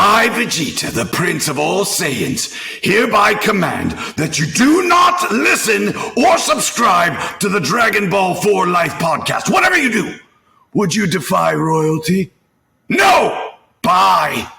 I, Vegeta, the Prince of all Saiyans, hereby command that you do not listen or subscribe to the Dragon Ball 4 Life podcast. Whatever you do, would you defy royalty? No! Bye!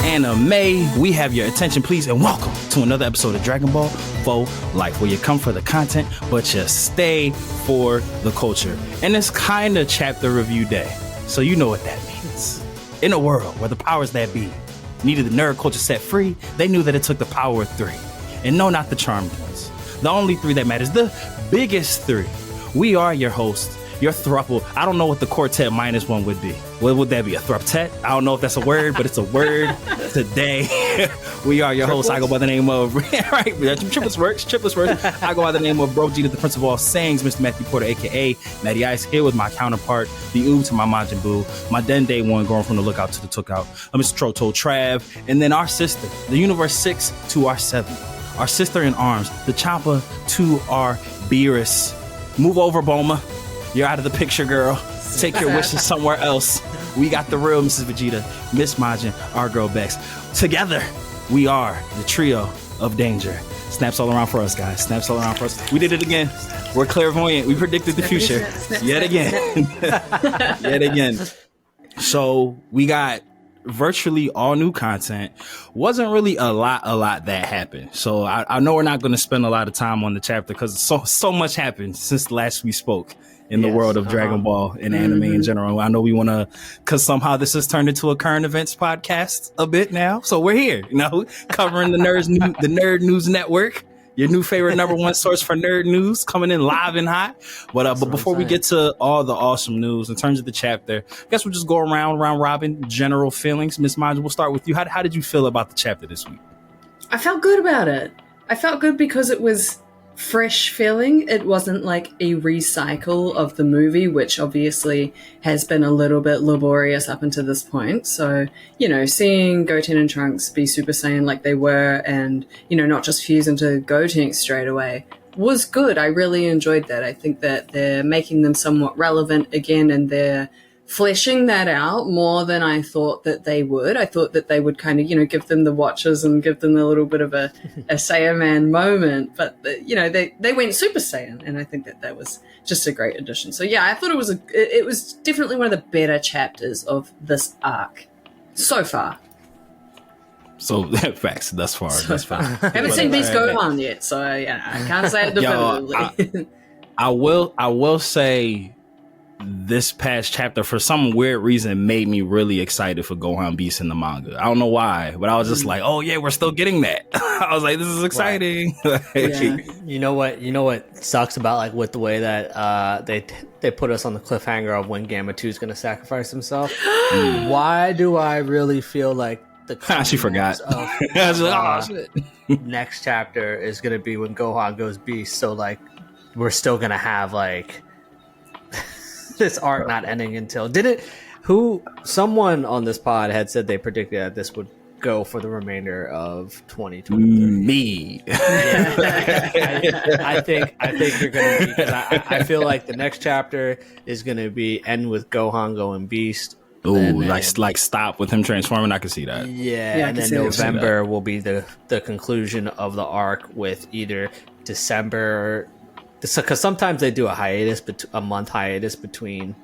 Anime, we have your attention, please, and welcome to another episode of Dragon Ball 4 Life, where you come for the content, but you stay for the culture. And it's kind of chapter review day, so you know what that means. In a world where the powers that be needed the nerd culture set free, they knew that it took the power of three. And no, not the charmed ones. The only three that matters, the biggest three. We are your hosts, your thruple. I don't know what the quartet minus one would be. What would that be? A thruptet? I don't know if that's a word, but it's a word today. We are your hosts. I go by the name of right. Triplets works. I go by the name of Bro G, the Prince of all Sayings, Mr. Matthew Porter, aka Matty Ice, here with my counterpart, the Oob to my Majin Buu, my Den Day one going from the lookout to the tookout, Mr. Troto Trav, and then our sister, the Universe 6 to our 7, our sister in arms, the Champa to our Beerus. Move over, Bulma. You're out of the picture, girl. Take your wishes somewhere else. We got the real Mrs. Vegeta, Miss Majin, our girl Becks. Together, we are the trio of danger. Snaps all around for us, guys. Snaps all around for us. We did it again. We're clairvoyant. We predicted the future. Yet again. Yet again. So we got virtually all new content. Wasn't really a lot that happened. So I know we're not going to spend a lot of time on the chapter because so much happened since last we spoke in the world of Dragon Ball and anime in general. I know we want to, because somehow this has turned into a current events podcast a bit now. So we're here, covering the Nerd News Network, your new favorite number one source for nerd news, coming in live and hot. But before we get to all the awesome news in terms of the chapter, I guess we'll just go round robin, general feelings. Miss Majin, we'll start with you. How did you feel about the chapter this week? I felt good about it. I felt good because it was fresh feeling. It wasn't like a recycle of the movie, which obviously has been a little bit laborious up until this point. So, seeing Goten and Trunks be Super Saiyan like they were and, not just fuse into Gotenks straight away was good. I really enjoyed that. I think that they're making them somewhat relevant again, and they're fleshing that out more than I thought that they would. I thought that they would kind of, give them the watches and give them a little bit of a Saiyaman moment. But, they went Super Saiyan, and I think that was just a great addition. So, yeah, I thought it was definitely one of the better chapters of this arc so far. So, facts, thus far. I haven't seen Beast Gohan yet, so, I can't say it definitively. I will say this past chapter, for some weird reason, made me really excited for Gohan Beast in the manga. I don't know why, but I was just like, oh yeah, we're still getting that. I was like, this is exciting. Yeah. You know what sucks about with the way that they put us on the cliffhanger of when Gamma 2 is going to sacrifice himself. Why do I really feel like she forgot. Next chapter is going to be when Gohan goes Beast, so we're still going to have this arc not ending until someone on this pod had said they predicted that this would go for the remainder of 2023. Me. I think you're gonna be, because I feel like the next chapter is gonna be end with Gohan going Beast. Ooh, like stop with him transforming. I can see that. Yeah, and then November will be the conclusion of the arc with either December. Because sometimes they do a month hiatus between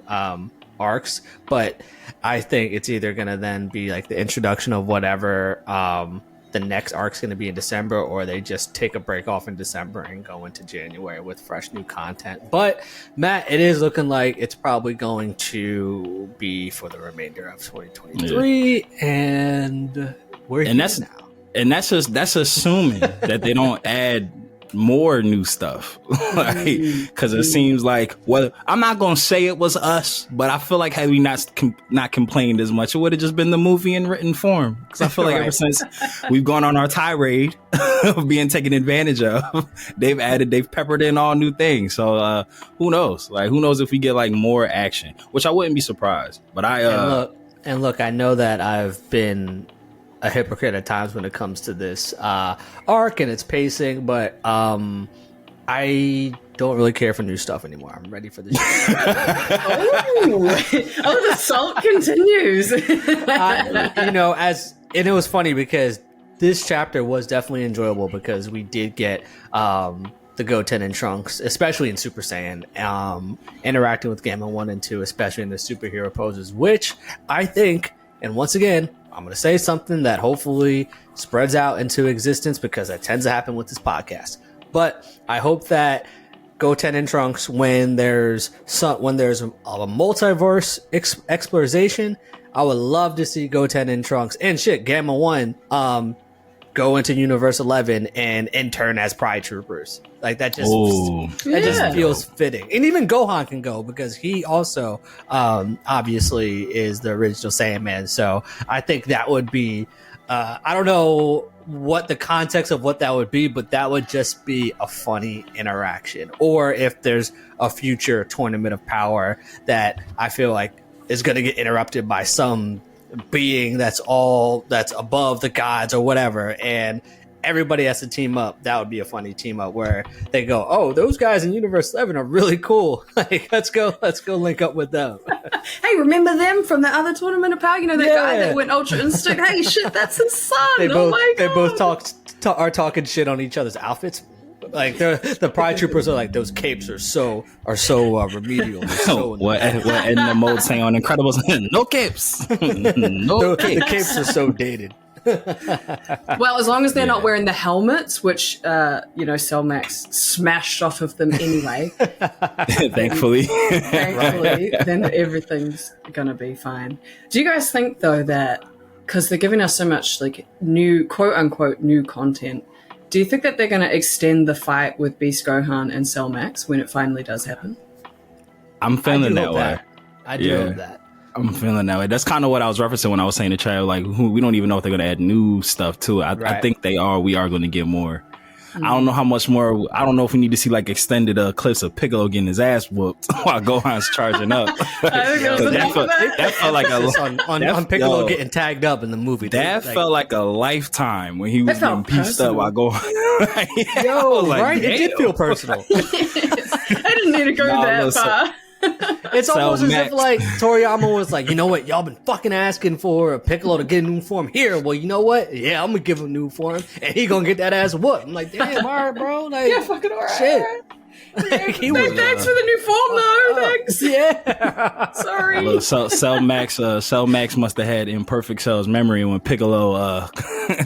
arcs, but I think it's either going to then be the introduction of whatever the next arc's going to be in December, or they just take a break off in December and go into January with fresh new content. But Matt, it is looking like it's probably going to be for the remainder of 2023, and we're here now. And that's assuming that they don't add more new stuff, because it seems like, well, I'm not gonna say it was us, but I feel like had we not complained as much, it would have just been the movie in written form. Because I feel like ever since we've gone on our tirade of being taken advantage of, they've peppered in all new things. So who knows? Who knows if we get more action? Which I wouldn't be surprised. But And look, I know that I've been a hypocrite at times when it comes to this arc and its pacing, but I don't really care for new stuff anymore. I'm ready for this. The salt continues. And it was funny because this chapter was definitely enjoyable because we did get the Goten and Trunks, especially in Super Saiyan, interacting with Gamma 1 and 2, especially in the superhero poses, which I think, and once again, I'm going to say something that hopefully spreads out into existence because that tends to happen with this podcast. But I hope that Goten and Trunks, when there's a multiverse exploration, I would love to see Goten and Trunks and Gamma 1 go into Universe 11 and intern as Pride Troopers. Like that just feels fitting. And even Gohan can go because he also obviously is the original Saiyaman. So I think that would be I don't know what the context of what that would be, but that would just be a funny interaction. Or if there's a future tournament of power that I feel like is going to get interrupted by some being that's above the gods or whatever, and everybody has to team up. That would be a funny team up where they go, oh, those guys in Universe 11 are really cool. Like, let's go link up with them. Hey, remember them from the other tournament of power? You know, that guy that went Ultra Instinct? Hey, shit, that's his son. They God. both are talking shit on each other's outfits. Like the Pride Troopers are like, those capes are so remedial. What in the mode saying on Incredibles? No capes. No capes. The capes are so dated. Well, as long as they're not wearing the helmets, which Cell Max smashed off of them anyway. Thankfully, then everything's gonna be fine. Do you guys think though that because they're giving us so much like new quote unquote new content? Do you think that they're going to extend the fight with Beast Gohan and Cell Max when it finally does happen? I'm feeling that way. I do hope that. I'm feeling that way. That's kind of what I was referencing when I was saying to Trav, like, we don't even know if they're going to add new stuff to it. I think they are. We are going to get more. I don't know how much more. I don't know if we need to see like extended clips of Piccolo getting his ass whooped while Gohan's charging up. That felt like on Piccolo getting tagged up in the movie. That felt like a lifetime when he was getting pieced up while Gohan. It did feel personal. I didn't need to go that far. It's almost as if like Toriyama was like, you know what, y'all been fucking asking for a Piccolo to get a new form here. Well, you know what? Yeah, I'm gonna give him a new form, and he gonna get that ass whooped. I'm like, damn, all right, bro. Like, yeah, fucking all right. Shit. Like, thanks for the new form, though. Thanks. Yeah. Sorry. Well, Cell Max must have had imperfect Cell's memory when Piccolo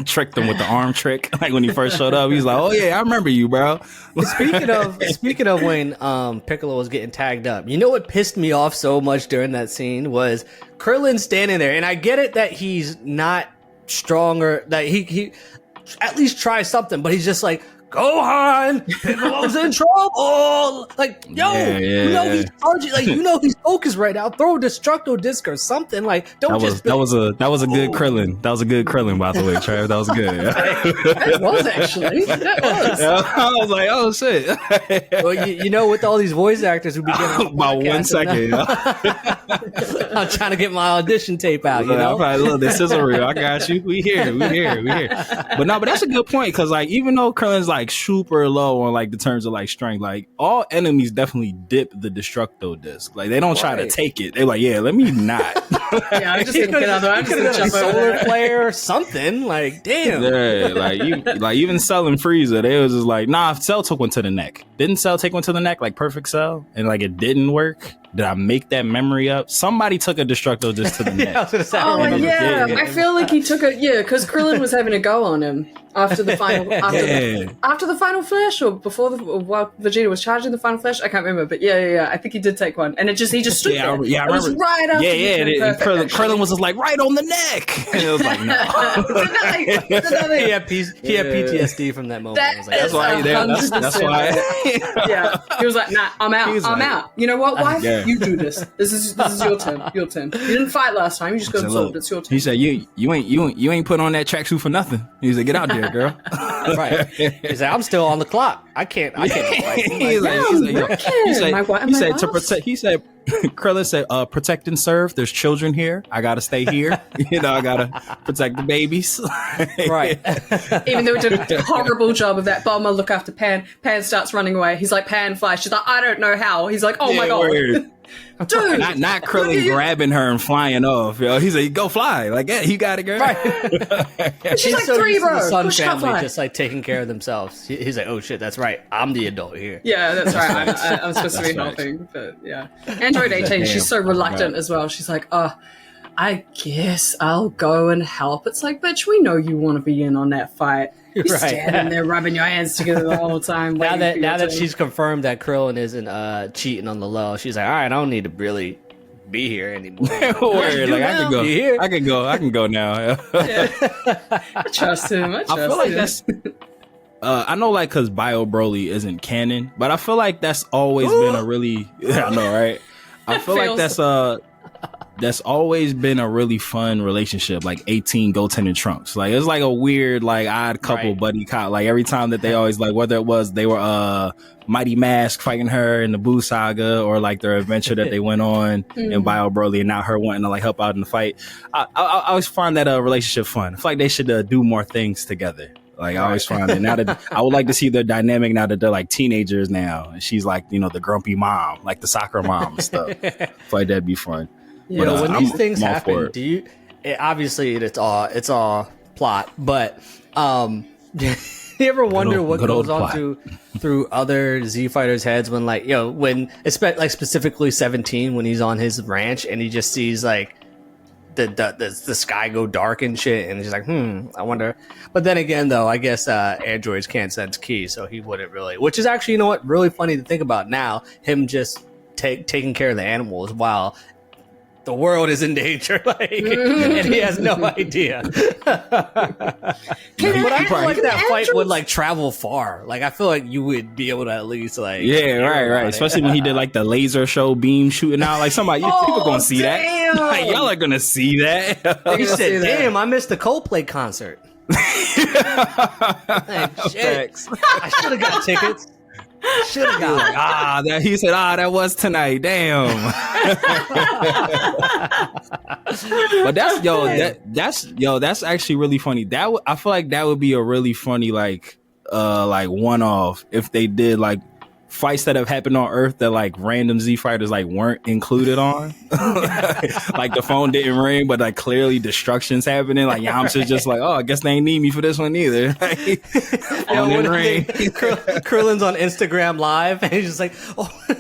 tricked him with the arm trick. Like when he first showed up, he's like, "Oh yeah, I remember you, bro." Speaking of when Piccolo was getting tagged up, you know what pissed me off so much during that scene was Krillin standing there, and I get it that he's not stronger, that he at least tries something, but he's just like, Gohan, Piccolo's in trouble. Like, yo, you know he's charging. Like, you know he's focused right now. Throw a destructo disc or something. Like, that was a good Krillin. That was a good Krillin, by the way, Trav. That was good. That was actually. That was. I was like, oh shit. Well, you know, with all these voice actors who be getting about 1 second. I'm trying to get my audition tape out. You know, look, this is a real. I got you. We here. But that's a good point because like even though Krillin's like super low on like the terms of like strength, like all enemies definitely dip the destructo disc. Like they don't try to take it. They're like, yeah, let me not. Yeah, I'm just gonna get out there. I'm just gonna jump over solar flare or something. Like, damn. Yeah, like even Cell and Frieza, they was just like, nah. Cell took one to the neck. Didn't Cell take one to the neck like Perfect Cell, and like it didn't work? Did I make that memory up? Somebody took a destructo disc to the neck. I feel like he took it. Yeah, because Krillin was having a go on him after the final after the final flash, or before while Vegeta was charging the final flash. I can't remember, but yeah. I think he did take one, and he just stood there. Yeah, I remember. It was right after. Krillin was just like right on the neck, and it was like no. He had PTSD from that moment. That's why. Yeah, he was like, nah, I'm out. I'm out. You know what, wife? Yeah. You do this. This is your turn. Your turn. You didn't fight last time. You just got absorbed. It's your turn. He said, "You ain't put on that tracksuit for nothing." He said, "Get out there, girl." Right. He said, "I'm still on the clock. I can't." Fight. He said to protect. He said Krillin said, protect and serve. There's children here. I gotta stay here. I gotta protect the babies. Right. Even though he did a horrible job of that, Bulma look after Pan. Pan starts running away. He's like, Pan, fly. She's like, I don't know how. He's like, oh my God. Weird. Dude. Not Krillin grabbing her and flying off. He's like, go fly. Like, yeah, you got it, girl. Right. She's like so 3, used to bro. the Sun Push that family fly. just like taking care of themselves. He's like, oh shit, that's right. I'm the adult here. Yeah, that's right. I'm supposed to be helping, but yeah. Android 18, she's so reluctant as well. She's like, oh, I guess I'll go and help. It's like, bitch, we know you want to be in on that fight. You're Right. standing there rubbing your hands together the whole time. Now waiting for your that turn. she's confirmed that Krillin isn't cheating on the low, she's like, all right, I don't need to really be here anymore. Word, like I can go. Be here. I can go now. Yeah. I trust him. I feel like him. that's. I know, like, because Bio Broly isn't canon, but I feel like that's always been a really. I know, right? I feel like that's always been a really fun relationship, like 18 Goten and Trunks. Like, it's like a weird, like, odd couple Right. buddy cop. Like, every time that they always, like, whether it was they were Mighty Mask fighting her in the Boo Saga, or like their adventure that they went on in Bio Broly, and now her wanting to like help out in the fight. I always find that relationship fun. I feel like they should do more things together. Like, I always find it. Now that I would like to see their dynamic now that they're like teenagers now, and she's like, the grumpy mom, like the soccer mom and stuff. I feel like that'd be fun. Yeah. But, When these things I'm all for happen, it. obviously it's all plot, but you ever wonder what good old goes on plot. through other Z fighters' heads when, like, when like specifically 17, when he's on his ranch and he just sees like the sky go dark and shit, and he's like, I wonder. But then again, though, I guess androids can't sense ki, so he wouldn't really. Which is actually, really funny to think about now. Him just taking care of the animals while the world is in danger, like, and he has no idea. But I feel like that fight would like travel far. Like, I feel like you would be able to at least like, Yeah, right. Especially when he did like the laser show beam shooting out. Like, people gonna see that. Like, y'all are gonna see that. He see said, that. "Damn, I missed the Coldplay concert. Like, shit, I should have got tickets. Should have got." He said, that was tonight. Damn. But that's actually really funny. I feel like that would be a really funny like one-off if they did like fights that have happened on Earth that like random Z fighters like weren't included on. Like, the phone didn't ring, but like clearly destruction's happening. Like, Yamcha's just like, I guess they ain't need me for this one either. Like, phone didn't ring. Krillin's on Instagram Live, and he's just like,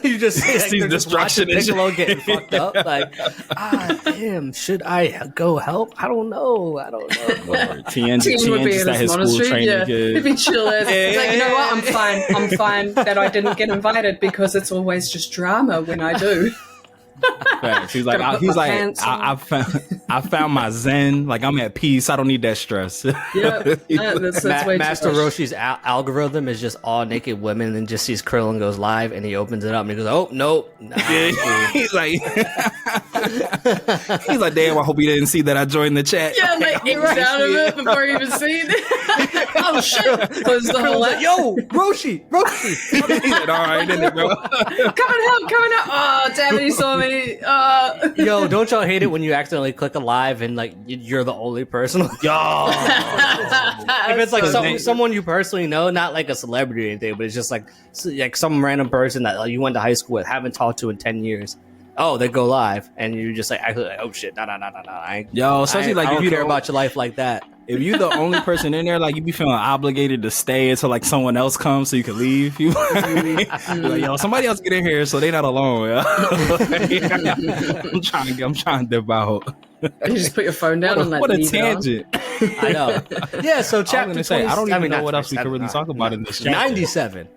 you just see like, Sees they're just destruction watching and Piccolo shit. getting fucked up. Like, damn, should I go help? I don't know. Teen would be just in at his his school monastery. training Yeah, kid. he'd be chilling. He's like, you know what? Yeah. I'm fine that I didn't get invited because it's always just drama when I do. Facts. He's Gotta like, put my pants on. I found my zen. Like, I'm at peace. I don't need that stress. Yeah, that's way Master too much. Roshi's algorithm is just all naked women, and just sees Krillin goes live, and he opens it up and he goes, "Oh no!" Nah, He's like, damn. I hope he didn't see that I joined the chat. Yeah, like X out of it before you even see it. Oh shit! Close the whole like, "Yo, Roshi!" He said, all right, in it, bro. coming out. Oh damn it! He saw me. Yo, don't y'all hate it when you accidentally click a live and like you're the only person? Yo. If it's like someone you personally know, not like a celebrity or anything, but it's just like some random person that you went to high school with, haven't talked to in 10 years. Oh, they go live, and you're just like, actually, like, oh shit, no. Especially like I if don't you care about your life like that. If you're the only person in there, like, you be feeling obligated to stay until like someone else comes so you can leave. You like, yo, somebody else get in here so they not alone. Yo. I'm trying to dip out. You just put your phone down and What a leave it on. tangent. I know. Yeah. So I chapter was gonna 20. say, I don't even know not what else we could 27, really talk about in this chapter. 97.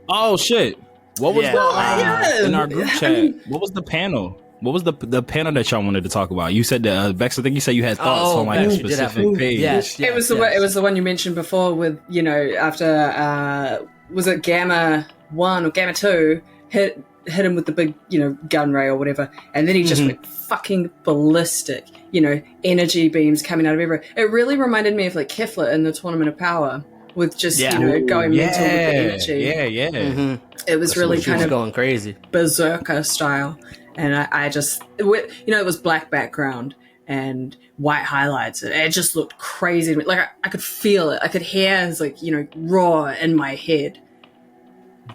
Oh shit! What was Yeah. in our group chat? What was the panel? What was the panel that y'all wanted to talk about? You said that Becks. I think you said you had thoughts on like a Becks, you did have- specific page. Yes, It was the one you mentioned before with, after was it Gamma 1 or Gamma 2 hit him with the big, gun ray or whatever, and then he just went fucking ballistic, energy beams coming out of everywhere. It really reminded me of like Kefla in the Tournament of Power, with just going mental with the energy. Yeah. Mm-hmm. It was really kind of going crazy, berserker style, and I just, it was black background and white highlights. It just looked crazy to me. Like I could feel it. I could hear his roar in my head.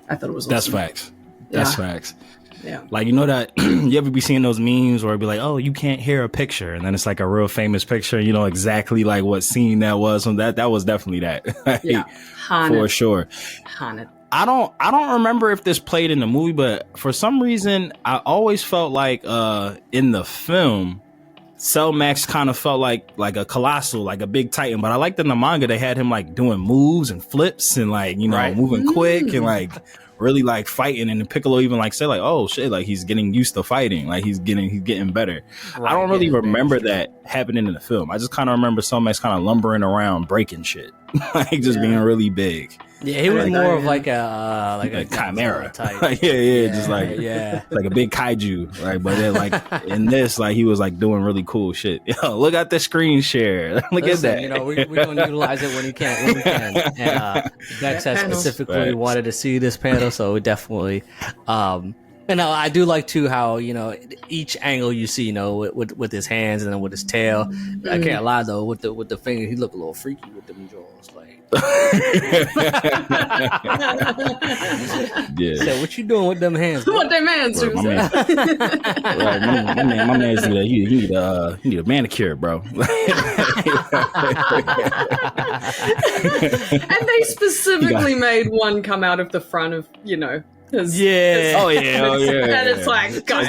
I thought it was awesome. That's facts. That's facts. Yeah. Like, that you ever be seeing those memes where it'd be like, oh, you can't hear a picture. And then it's like a real famous picture, exactly like what scene that was. So that was definitely that. Yeah. For sure. Haunted. I don't remember if this played in the movie, but for some reason, I always felt like in the film, Cell Max kind of felt like a colossal, like a big titan. But I liked in the manga, they had him like doing moves and flips and moving quick and really fighting. And Piccolo even said oh shit, he's getting used to fighting, he's getting better. I don't really remember that happening in the film. I just kind of remember Cell Max kind of lumbering around breaking shit, being really big. Yeah, he was more of like a chimera type. Just like a big kaiju, right? But then in this, he was doing really cool shit. Yo, look at the screen share. Look at that. We're gonna utilize it when we can. And Becks has specifically wanted to see this panel, so we definitely. I do like too how each angle you see with his hands and then with his tail. Mm-hmm. I can't lie though, with the finger he look a little freaky with them jaws. Yeah. So what you doing with them hands? What them hands? Bro, my man's he need a manicure, bro. And they specifically made one come out of the front of his, oh yeah. And it's like, guys,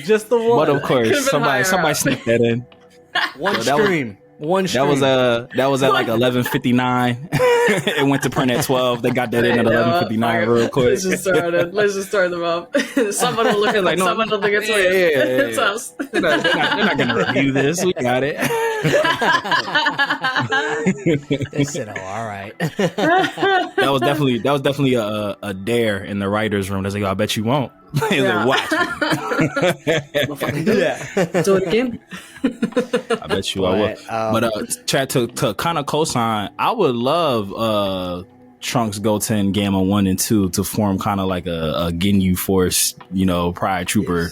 just the one. But of course, somebody snuck that in. One stream. That was at 11:59. It went to print at 12. They got that in at 11:59 real quick. Let's just start them up. Someone will look at it. Someone will think it's It's us. They're not gonna review this. We got it. They said, "Oh, all right." That was definitely a dare in the writers' room. They was like, "I bet you won't." He's like, "Watch." Do it again. I bet you I will. But Chad, to kind of co-sign, I would love Trunks, Goten, Gamma 1 and 2 to form kind of like a Ginyu Force, Pride Trooper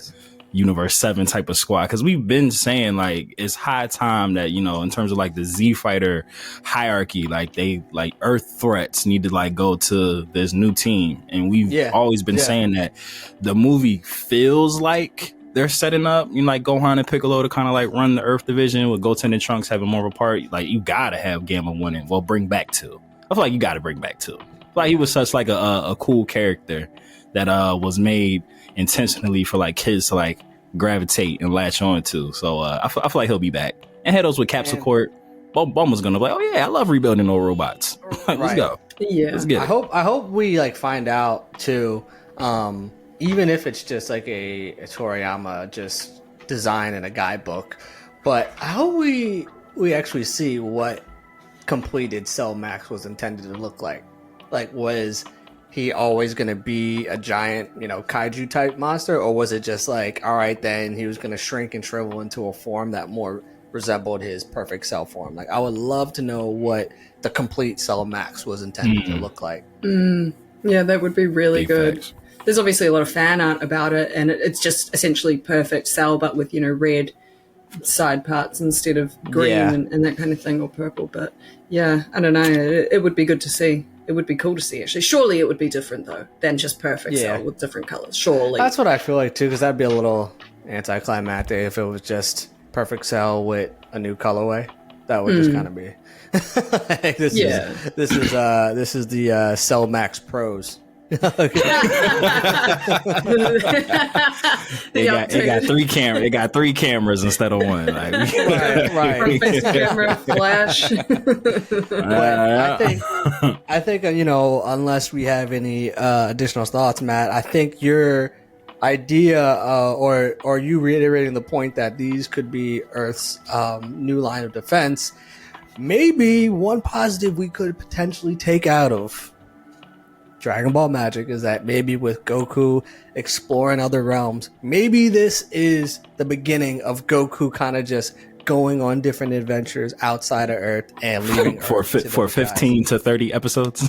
Universe 7 type of squad, because we've been saying it's high time that in terms of the Z fighter hierarchy, they Earth threats need to go to this new team, and we've always been saying that the movie feels like they're setting up Gohan and Piccolo to kind of run the Earth division, with Goten and Trunks having more of a part. You gotta have Gamma 1 and bring back 2. I feel like you gotta bring back 2. He was such a cool character that was made intentionally for kids to gravitate and latch on to. So I feel like he'll be back. And Hedos with Capsule Corp. Bum was gonna be oh yeah, I love rebuilding old robots. Let's go. Yeah. Let's get it. I hope we find out too, even if it's just a Toriyama just design in a guidebook, but I hope we actually see what completed Cell Max was intended to look like. Was he always going to be a giant, kaiju type monster? Or was it just all right, then he was going to shrink and shrivel into a form that more resembled his perfect Cell form? I would love to know what the complete Cell Max was intended to look like. Yeah, that would be really good. Facts. There's obviously a lot of fan art about it, and it's just essentially perfect Cell, but with, red side parts instead of green and that kind of thing, or purple. But yeah, I don't know. It would be good to see. It would be cool to see, actually. Surely it would be different, though, than just perfect Cell with different colors. Surely. That's what I feel like, too, because that'd be a little anticlimactic if it was just perfect Cell with a new colorway. That would just kind of be... This is the Cell Max Pros. It got three cameras instead of one. Right. Camera, flash. I think unless we have any additional thoughts, Matt, I think your idea or you reiterating the point that these could be Earth's new line of defense, maybe one positive we could potentially take out of Dragon Ball Magic is that maybe with Goku exploring other realms, maybe this is the beginning of Goku kind of just going on different adventures outside of Earth and leaving for Earth for 15 to 30 episodes.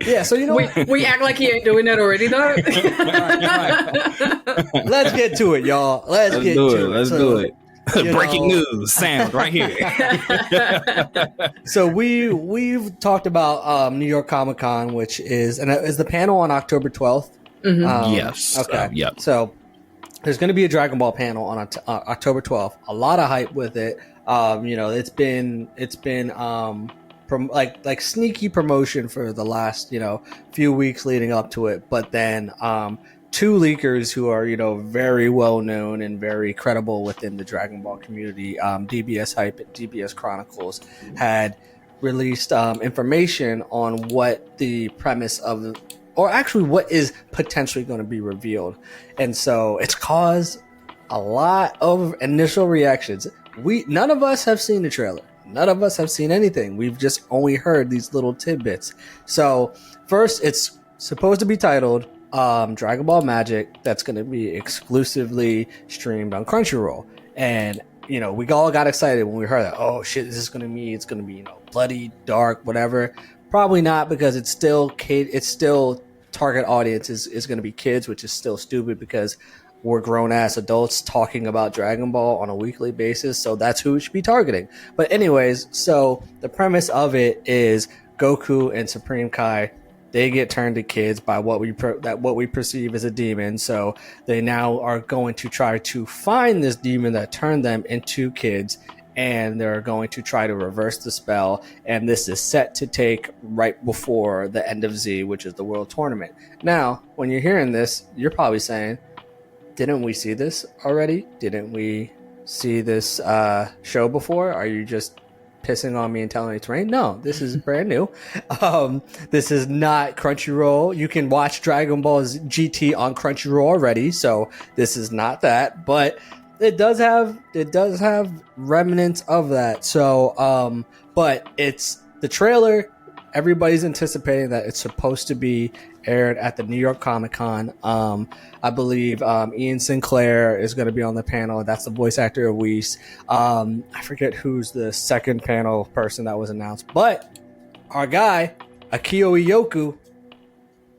Yeah, so you know, we act like he ain't doing it already, though. Let's get to it, y'all. Let's do it. Breaking news sound right here. So we've talked about New York Comic Con, which is the panel on October 12th. Yes. Okay. Yep. So there's going to be a Dragon Ball panel on October 12th. A lot of hype with it. It's been like sneaky promotion for the last few weeks leading up to it. But then two leakers who are very well known and very credible within the Dragon Ball community, DBS Hype and DBS Chronicles, had released information on what the premise of, or actually what is potentially going to be revealed. And so it's caused a lot of initial reactions. None of us have seen the trailer. None of us have seen anything. We've just only heard these little tidbits. So first, it's supposed to be titled Dragon Ball Magic. That's going to be exclusively streamed on Crunchyroll. And we all got excited when we heard that. Oh shit, this is going to be, it's going to be bloody, dark, whatever. Probably not, because it's still target audience is going to be kids, which is still stupid because we're grown-ass adults talking about Dragon Ball on a weekly basis, so that's who it should be targeting. But anyways, so the premise of it is Goku and Supreme Kai, they get turned to kids by what we perceive as a demon. So they now are going to try to find this demon that turned them into kids, and they're going to try to reverse the spell. And this is set to take right before the end of Z, which is the World Tournament. Now, when you're hearing this, you're probably saying, didn't we see this already? Didn't we see this show before? Are you just pissing on me and telling me it's rain? No, this is brand new. This is not Crunchyroll. You can watch Dragon Ball GT on Crunchyroll already, so this is not that. But it does have remnants of that. So, but it's the trailer. Everybody's anticipating that it's supposed to be aired at the New York Comic Con. I believe Ian Sinclair is going to be on the panel. That's the voice actor of Whis. I forget who's the second panel person that was announced, but our guy Akio Iyoku,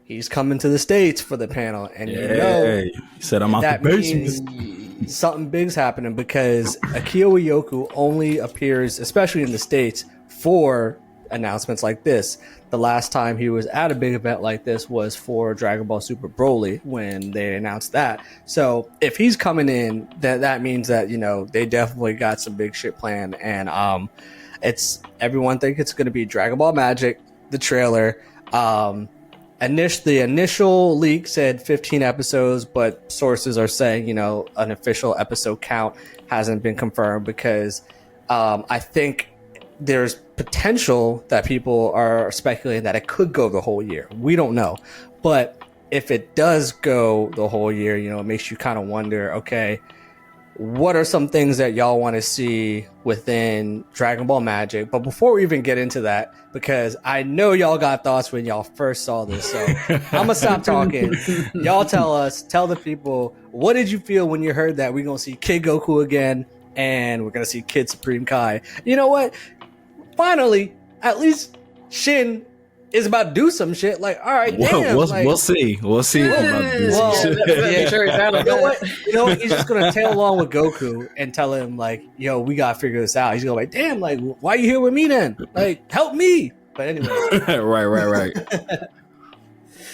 he's coming to the States for the panel, and he said I'm out the basement. Something big's happening, because Akio Iyoku only appears, especially in the States, for announcements like this. The last time he was at a big event like this was for Dragon Ball Super Broly, when they announced that. So if he's coming in, that means that they definitely got some big shit planned. And everyone think it's going to be Dragon Ball Magic. The trailer, the initial leak said 15 episodes, but sources are saying an official episode count hasn't been confirmed, because I think there's potential that people are speculating that it could go the whole year. We don't know. But if it does go the whole year, it makes you kind of wonder, okay, what are some things that y'all want to see within Dragon Ball Magic? But before we even get into that, because I know y'all got thoughts when y'all first saw this, so I'm going to stop talking. Y'all tell the people, what did you feel when you heard that we're going to see Kid Goku again, and we're going to see Kid Supreme Kai? You know what? Finally, at least Shin is about to do some shit. Like, all right, damn. We'll see. We'll see. You know what? He's just gonna tail along with Goku and tell him like, "Yo, we gotta figure this out." He's gonna be like, "Damn, like, why are you here with me then? Like, help me." But anyway, right.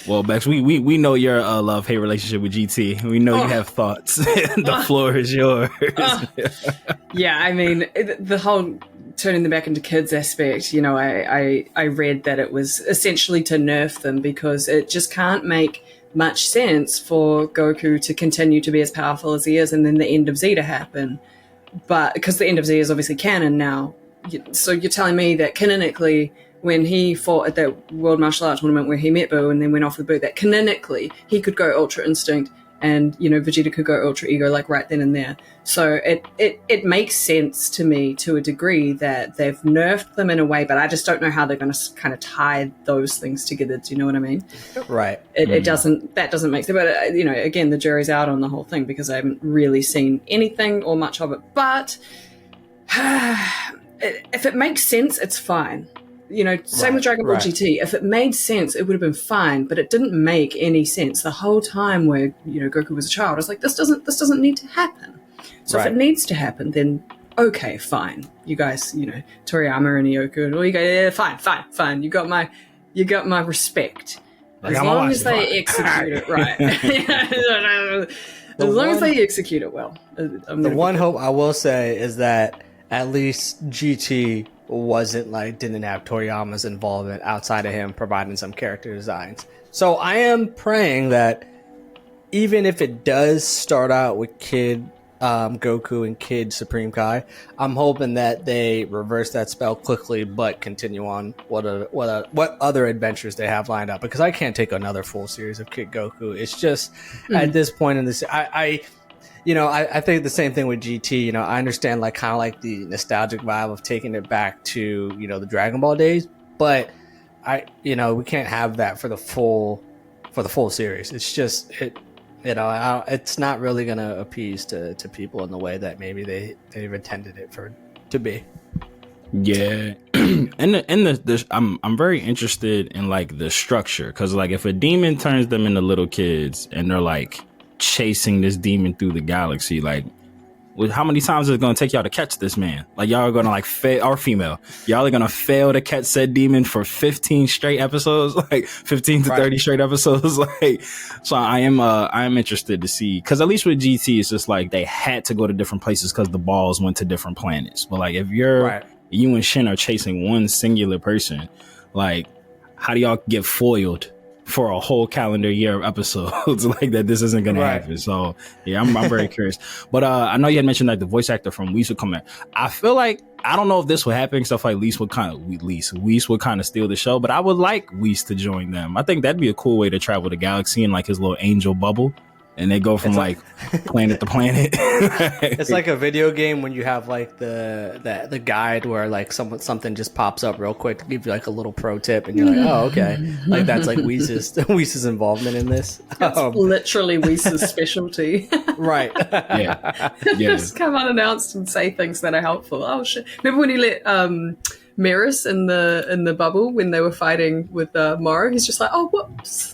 Well, Becks, we know your love-hate relationship with GT. We know you have thoughts. The floor is yours. Yeah, I mean, the whole turning them back into kids aspect, I read that it was essentially to nerf them, because it just can't make much sense for Goku to continue to be as powerful as he is and then the end of Z to happen. But because the end of Z is obviously canon now, so you're telling me that canonically, when he fought at that World Martial Arts Tournament where he met Boo and then went off with Boo, that canonically he could go Ultra Instinct and, Vegeta could go Ultra Ego like right then and there. So it makes sense to me to a degree that they've nerfed them in a way, but I just don't know how they're going to kind of tie those things together. Do you know what I mean? Right. That doesn't make sense. But, again, the jury's out on the whole thing because I haven't really seen anything or much of it. But if it makes sense, it's fine. You know, same with Dragon Ball GT. If it made sense, it would have been fine, but it didn't make any sense the whole time where, you know, Goku was a child. I was like, this doesn't need to happen. So if it needs to happen, then okay, fine. You guys, you know, Toriyama and Ioku and all you go, yeah, fine. You got my respect. As long as they execute it right. As long as they execute it well. The one hope I will say is that at least GT didn't have Toriyama's involvement outside of him providing some character designs. So I am praying that even if it does start out with Kid Goku and Kid Supreme Kai, I'm hoping that they reverse that spell quickly, but continue on what other adventures they have lined up. Because I can't take another full series of Kid Goku. It's just at this point in this, I think the same thing with GT. You know, I understand kind of the nostalgic vibe of taking it back to, you know, the Dragon Ball days, but we can't have that for the full series. It's just it's not really going to appease to people in the way that maybe they've intended it to be. Yeah. I'm very interested in the structure, because if a demon turns them into little kids and they're chasing this demon through the galaxy, how many times is it going to take y'all to catch this man? Y'all are going to fail, or female, y'all are going to fail to catch said demon for 15 straight episodes, 15 to 30 straight episodes. So I am interested to see, because at least with GT, it's just they had to go to different places because the balls went to different planets. But if you and Shin are chasing one singular person, how do y'all get foiled for a whole calendar year of episodes that this isn't going to happen? So yeah, I'm very curious. But I know you had mentioned that the voice actor from Whis would come in. I feel I don't know if this would happen, stuff Whis would kind of steal the show, but I would like Whis to join them. I think that'd be a cool way to travel the galaxy in his little angel bubble, and they go from planet to planet. It's like a video game when you have the guide where something just pops up real quick to give you a little pro tip, and you're oh, okay, that's Whis' involvement in this. That's literally Whis' specialty. Right. Yeah. Just come unannounced and say things that are helpful. Oh shit! Remember when he let Mirrors in the bubble when they were fighting with Moro? He's just oh, whoops.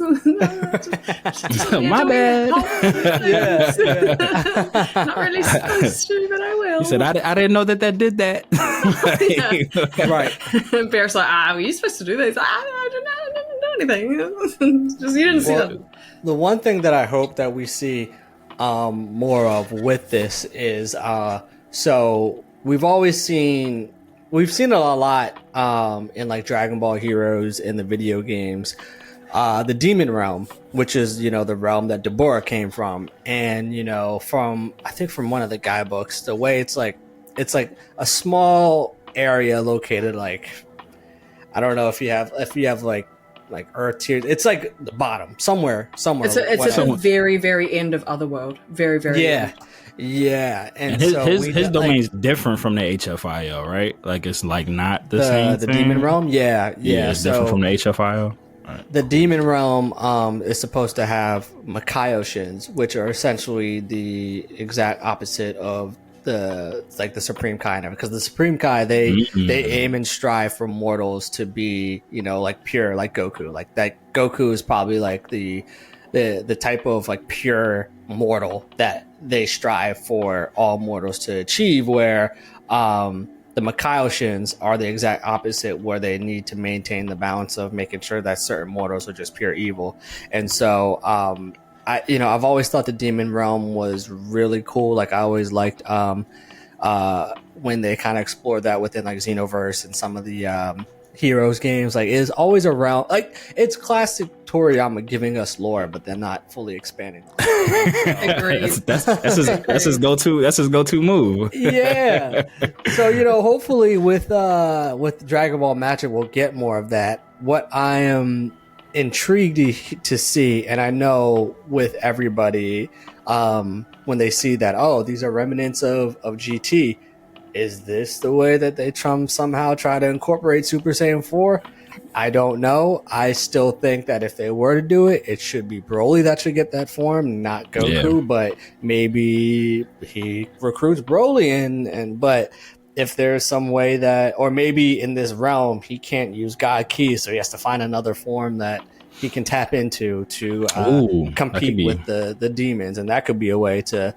My bad. Not really supposed to, but I will. He said, I didn't know that did that. Right. And Bear's were you supposed to do this? I didn't do anything. Just you didn't see that. The one thing that I hope that we see more of with this is so we've seen it a lot in Dragon Ball Heroes in the video games, the Demon Realm, which is the realm that Deborah came from, and from one of the guidebooks, the way it's a small area located I don't know if you have Earth tiers. It's the bottom somewhere. It's at the very, very end of Otherworld. Very, very end. Yeah, and his domain's different from the HFIO, right? It's not the same the thing? Demon Realm. Yeah, it's different from the HFIO. Right. The Demon Realm is supposed to have Makaioshins, which are essentially the exact opposite of the Supreme Kai, because the Supreme Kai they aim and strive for mortals to be pure, like Goku. That Goku is probably the type of pure mortal that they strive for all mortals to achieve, where the Makaioshins are the exact opposite, where they need to maintain the balance of making sure that certain mortals are just pure evil. And so I've always thought the Demon Realm was really cool. I always liked when they kind of explored that within Xenoverse and some of the Heroes games. It is always around, it's classic Toriyama giving us lore, but they're not fully expanding. Agreed. That's his go-to move. Yeah. So hopefully with Dragon Ball Magic we'll get more of that. What I am intrigued to see, and I know with everybody when they see that these are remnants of GT, is this the way that they somehow try to incorporate Super Saiyan 4? I don't know. I still think that if they were to do it, it should be Broly that should get that form, not Goku. Yeah. But maybe he recruits Broly but if there's some way that, or maybe in this realm he can't use God Ki, so he has to find another form that he can tap into to compete with the demons, and that could be a way to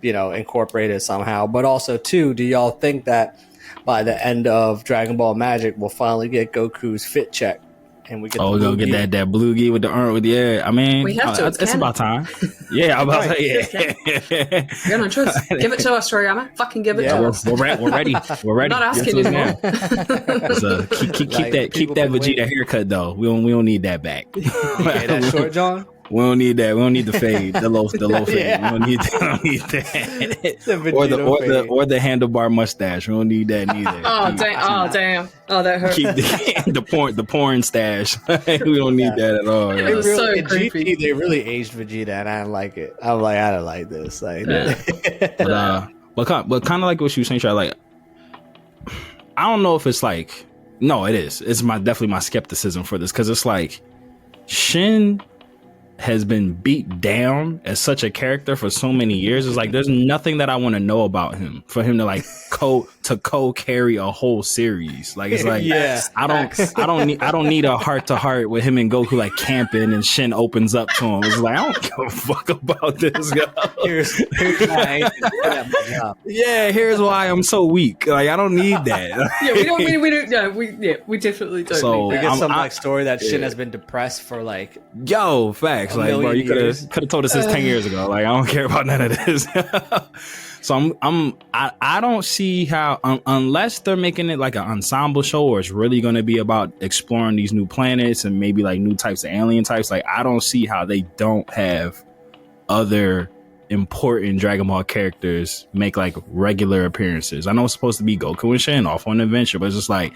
incorporate it somehow. But also too, do y'all think that by the end of Dragon Ball Magic we'll finally get Goku's fit check? And we get we're gonna get that blue gi with the urn with I mean, we have to. It's about time. Yeah, I'm about to say You got no choice. Give it to us, Toriyama. Fucking give it to us. We're ready. We're ready. Not asking anymore. So keep that Vegeta haircut though. We don't need that back. Okay, that short John. We don't need that. We don't need the fade, the low fade. Yeah. We don't need that. or the handlebar mustache. We don't need that neither. Damn. Oh, that hurt. Keep the porn stash. We don't need that at all. It was so creepy. They really aged Vegeta, and I didn't like it. I'm like, I don't like this. Like, but kind of like what you were saying, Chad, like, I don't know if it's like, no, it is. It's definitely my skepticism for this, because it's like Shin has been beat down as such a character for so many years. It's like there's nothing that I want to know about him for him to like co-carry a whole series. Like it's like I don't need a heart to heart with him and Goku like camping and Shin opens up to him. It's like I don't give a fuck about this guy. Here's why here's why I'm so weak. Like I don't need that. We definitely don't. So need that. We get some story that Shin has been depressed for like facts. Like, bro, you could have told us this 10 years ago. Like, I don't care about none of this. So I don't see how, unless they're making it like an ensemble show, or it's really going to be about exploring these new planets and maybe like new types of alien types. Like, I don't see how they don't have other important Dragon Ball characters make like regular appearances. I know it's supposed to be Goku and Shin off on an adventure, but it's just like,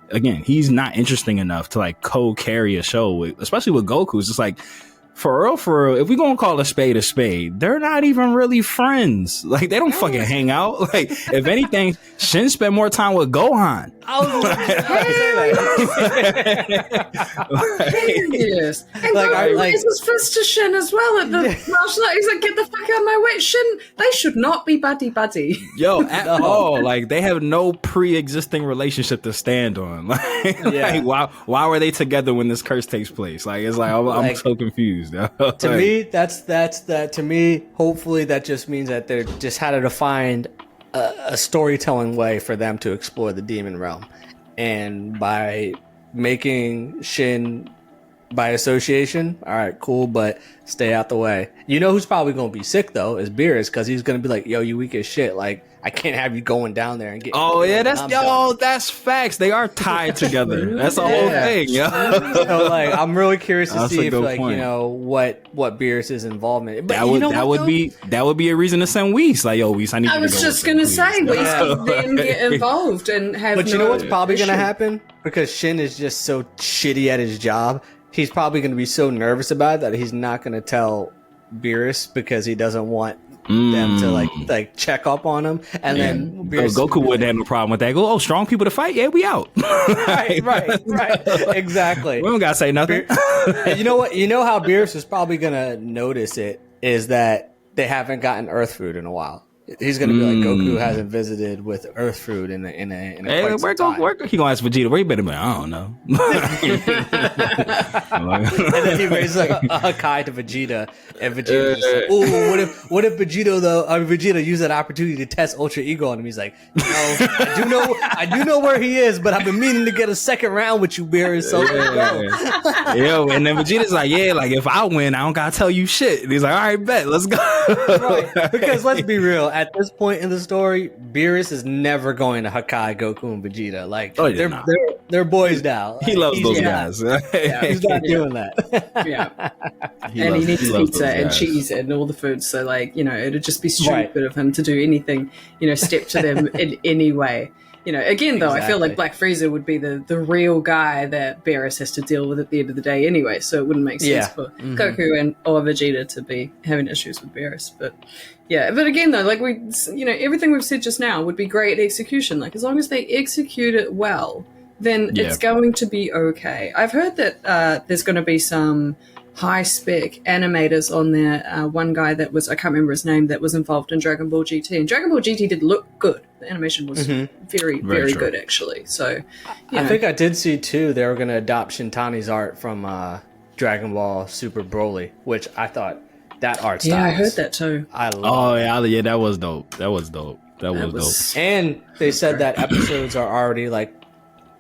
again, he's not interesting enough to like co-carry a show especially with Goku. It's just like, for real, if we gonna call a spade, they're not even really friends. Like, they don't fucking hang out. Like, if anything, Shin spent more time with Gohan. Yes. And Goku raised his fist to Shin as well at the martial art. He's like, get the fuck out of my way. Shin, they should not be buddy. Yo, at all. Like, they have no pre-existing relationship to stand on. Like, why were they together when this curse takes place? Like, it's like, I'm so confused. To me, that's that. To me, hopefully that just means that they're just had to find a storytelling way for them to explore the demon realm, and by making Shin by association, all right, cool, but stay out the way. You know who's probably gonna be sick though is Beerus, because he's gonna be like, yo, you weak as shit. Like, I can't have you going down there and get. Oh yeah, that's facts. They are tied together. That's the whole thing, yo. So like, I'm really curious to see if like point. What Beerus's involvement. But that would be a reason to send Whis. Like, yo, Whis, I was just gonna say Whis would then get involved and have. But you know what's probably gonna happen, because Shin is just so shitty at his job. He's probably gonna be so nervous about it that he's not gonna tell Beerus, because he doesn't want them to like check up on him, and then Goku wouldn't have no problem with that. Go, strong people to fight. Yeah, we out. right, exactly. We don't gotta say nothing. And you know what? You know how Beerus is probably gonna notice it is that they haven't gotten Earth food in a while. He's gonna be like, Goku hasn't visited with Earth food in a quite some time. He gonna ask Vegeta where you been? I don't know. And then he raises like a Hakai to Vegeta, and Vegeta's just like, "Oh, what if Vegeta used that opportunity to test Ultra Ego on him?" He's like, "No, I do know where he is, but I've been meaning to get a second round with you, Beerus. So let's go." Yo, and then Vegeta's like, "Yeah, like if I win, I don't gotta tell you shit." And he's like, "All right, bet, let's go." Right, because let's be real. At this point in the story, Beerus is never going to Hakai Goku and Vegeta. Like, they're boys now. He loves those guys. He's not doing that. Yeah. And he needs pizza and cheese and all the food. So, like, it'd just be stupid of him to do anything, step to them in any way. Again, though, I feel like Black Frieza would be the real guy that Beerus has to deal with at the end of the day anyway. So it wouldn't make sense for Goku or Vegeta to be having issues with Beerus. But again, though, like everything we've said just now would be great execution. Like, as long as they execute it well, then it's going to be okay. I've heard that there's going to be some high spec animators on there. One guy that was, I can't remember his name, that was involved in Dragon Ball GT. And Dragon Ball GT did look good. The animation was very good, actually. So, I think I did see too. They were going to adopt Shintani's art from Dragon Ball Super Broly, which I thought that art style. Yeah, I heard that too. I love. Oh yeah, that was dope. That was dope. And they said that episodes are already like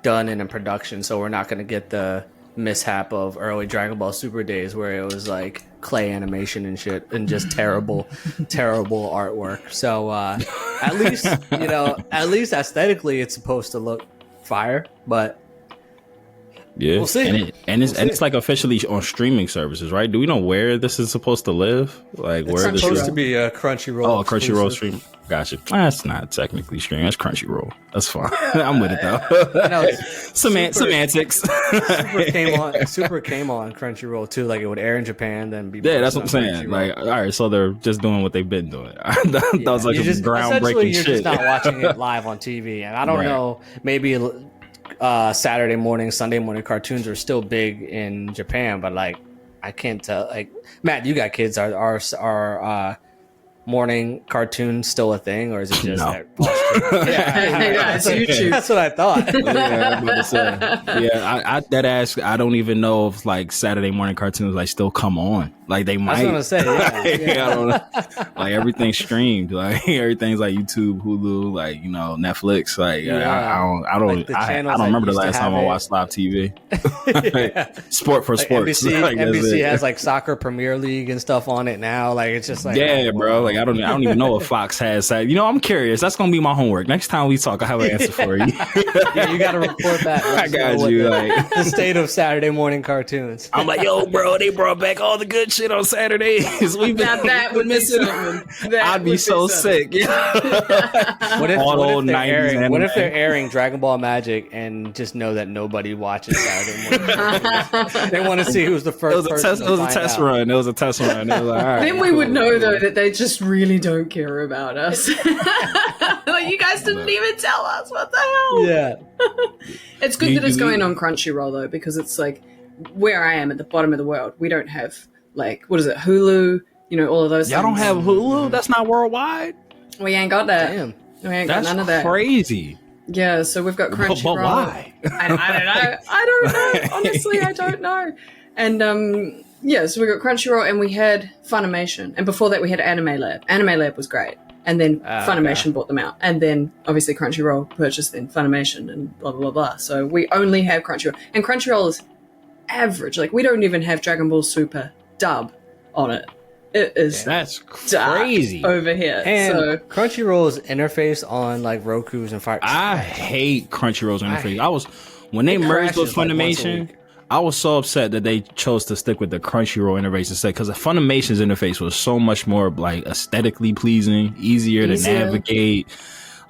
done and in production, so we're not going to get the mishap of early Dragon Ball Super days where it was like clay animation and shit and just terrible artwork. So at least aesthetically it's supposed to look fire, but yeah, we'll see. And it's like officially on streaming services, right? Do we know where this is supposed to live? Like it's where supposed to be a Crunchyroll. Oh, a Crunchyroll stream. Gotcha. That's not technically streaming. That's Crunchyroll. That's fine. I'm with it though. No, semantics. Super came on Crunchyroll too. Like it would air in Japan, then be that's what I'm saying. Like, all right, so they're just doing what they've been doing. That was like groundbreaking you're shit. Just not watching it live on TV, and I don't know. Maybe Saturday morning, Sunday morning cartoons are still big in Japan, but like I can't tell. Like Matt, you got kids. Are morning cartoons still a thing, or is it just it's YouTube? That's what I thought. I that ass. I don't even know if like Saturday morning cartoons like still come on. Like they might. I was gonna say. I don't know. Like everything's streamed. Like everything's like YouTube, Hulu, like Netflix. Like I don't remember the last time I watched live TV. Sport for sports. NBC has like soccer Premier League and stuff on it now. Like it's just like bro. Like I don't even know if Fox has that. I'm curious. That's gonna be my homework. Next time we talk, I have an answer for you. Yeah, you gotta report back. I got you. Like the state of Saturday morning cartoons. I'm like, yo, bro, they brought back all the good shit on Saturdays. That would miss it. I'd be so sick. What if they're airing Dragon Ball Magic and just know that nobody watches Saturday morning? They want to see who's the first. It was a test run. It was a test run. They was like, all right, then we would know though that they just really don't care about us. Like you guys didn't even tell us. What the hell? Yeah. It's good that it's going on Crunchyroll though, because it's like where I am at the bottom of the world. We don't have like what is it, Hulu? All of those. Y'all things. don't have Hulu? That's not worldwide. We ain't got that. Damn. We ain't got none of that. That's crazy. Yeah, so we've got Crunchyroll. But why? I don't know. Honestly, I don't know. And so we got Crunchyroll and we had Funimation. And before that we had Anime Lab. Anime Lab was great. And then Funimation bought them out. And then obviously Crunchyroll purchased then Funimation and blah, blah, blah, blah. So we only have Crunchyroll. And Crunchyroll is average. Like we don't even have Dragon Ball Super dub on it. It is that's crazy over here. And so Crunchyroll's interface on like Roku's and Fire. I hate Crunchyroll's interface. When they merged with Funimation, I was so upset that they chose to stick with the Crunchyroll interface instead, because the Funimation's interface was so much more like aesthetically pleasing, easier to navigate.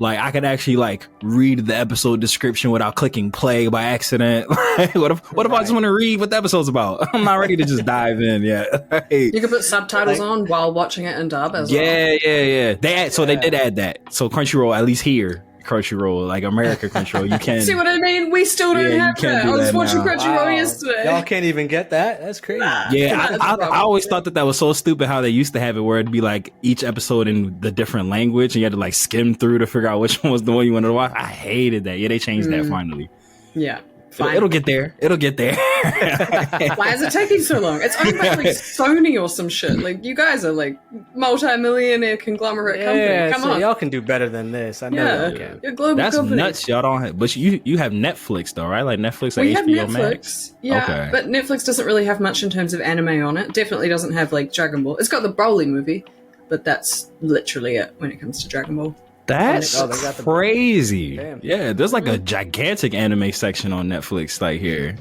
Like I could actually like read the episode description without clicking play by accident. What if I just want to read what the episode's about? I'm not ready to just dive in yet. You can put subtitles on while watching it in dub as well. Yeah. They did add that. So Crunchyroll, at least here, Crunchyroll, like America Crunchyroll, you can see what I mean. We still don't have that. I was watching Crunchyroll yesterday. Y'all can't even get that. That's crazy. Yeah, I always thought that was so stupid how they used to have it, where it'd be like each episode in the different language, and you had to like skim through to figure out which one was the one you wanted to watch. I hated that. Yeah, they changed that finally. Yeah. It'll get there. Why is it taking so long? It's owned by like Sony or some shit. Like you guys are like multi-millionaire conglomerate company. Come on, y'all can do better than this. I know y'all can. You're a global That's company. nuts. Y'all don't have, but you have Netflix though, right? Like Netflix, like we have HBO Netflix. Max. Yeah, okay. But Netflix doesn't really have much in terms of anime on it. Definitely doesn't have like Dragon Ball. It's got the Broly movie, but that's literally it when it comes to Dragon Ball. That's crazy. Yeah, there's like a gigantic anime section on Netflix like here.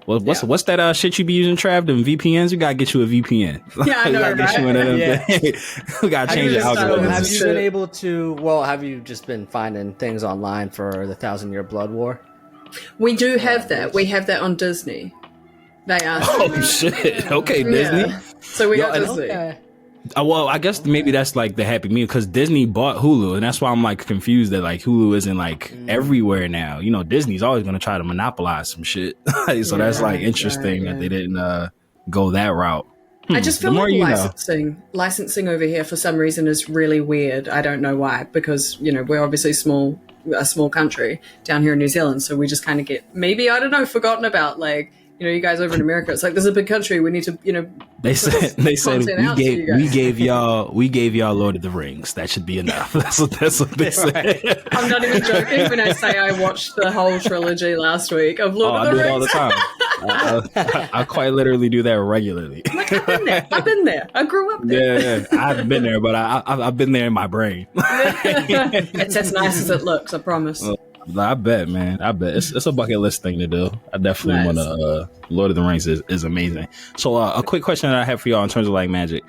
What's that shit you be using, Trav? Them VPNs? We gotta get you a VPN. Yeah, I know, right? Get you one of them we gotta change the algorithm. Have you been able to, have you just been finding things online for the 1,000-Year Blood War? We do have that. We have that on Disney. They are. Oh, shit. Okay, Disney. Yeah. So we got Disney. Okay. Well, I guess maybe that's like the happy medium, because Disney bought Hulu, and that's why I'm like confused that like Hulu isn't like everywhere now. Disney's always going to try to monopolize some shit. So that's like interesting that they didn't go that route. I just feel The more like you know. licensing over here for some reason is really weird. I don't know why, because we're obviously a small country down here in New Zealand, so we just kind of get maybe, I don't know, forgotten about. Like, you guys over in America, it's like, this is a big country, we need to They said content out to you guys. we gave y'all Lord of the Rings. That should be enough. That's what they said. I'm not even joking when I say I watched the whole trilogy last week of Lord of the I do it Rings. all the time. I quite literally do that regularly. Like, I've been there. I grew up there. Yeah, I've been there, but I've been there in my brain. It's as nice as it looks, I promise. I bet, man. I bet it's a bucket list thing to do. I definitely want to. Lord of the Rings is amazing. So, a quick question that I have for y'all in terms of like magic,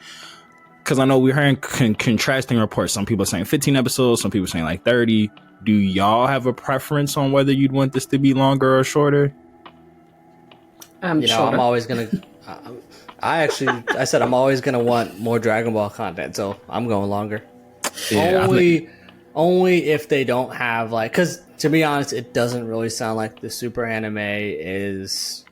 because I know we're hearing contrasting reports. Some people are saying 15 episodes, some people are saying like 30. Do y'all have a preference on whether you'd want this to be longer or shorter? Shorter. I'm always gonna. I said I'm always gonna want more Dragon Ball content, so I'm going longer. Yeah, Only if they don't have like, because to be honest, it doesn't really sound like the super anime is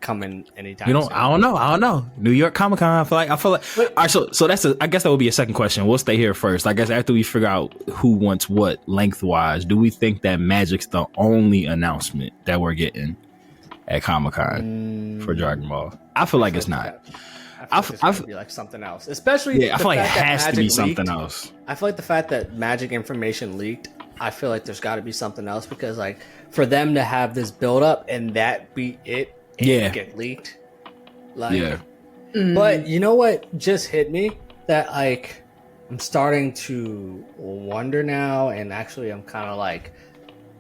coming anytime. Soon. I don't know. New York Comic Con. I feel like. All right, so that's I guess that would be a second question. We'll stay here first. I guess after we figure out who wants what lengthwise, do we think that Magic's the only announcement that we're getting at Comic Con for Dragon Ball? I feel like it's not. I feel like it's be like something else, especially. I feel like it has to be something else. I feel like the fact that Magic information leaked, I feel like there's got to be something else, because like for them to have this build up and that be it, and get leaked, like. But you know what just hit me? That like I'm starting to wonder now, and actually I'm kind of like